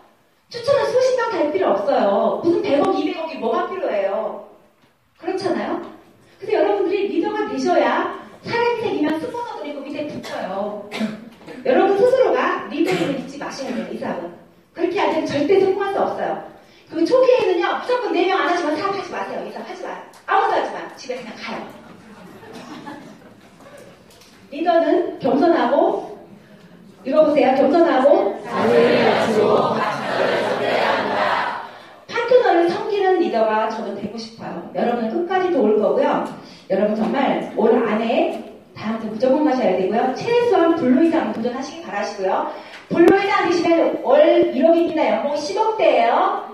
추천을 수십 명 달 필요 없어요. 무슨 100억, 200억이 뭐가 필요해요. 그렇잖아요? 그래서 여러분들이 리더가 되셔야 사람이 생기면 스폰서들이 그 밑에 붙여요. 여러분 스스로가 리더를 믿지 마시면 돼요, 이 사업은. 그렇게 안 되면 절대 성공할 수 없어요. 그리고 초기에는요, 무조건 4명 안 하시면 사업하지 마세요. 이 사업 하지 마요. 아무도 하지 마. 집에 그냥 가요. 리더는 겸손하고, 읽어보세요. 겸손하고, 파트너를 섬기는 리더가 저도 되고 싶어요. 여러분은 끝까지 도울 거고요. 여러분 정말 올 안에 다음부터 무조건 가셔야 되고요. 최소한 블루 이상 도전하시기 바라시고요. 블루 이상 되시면 월 1억입니다. 연봉 10억대예요.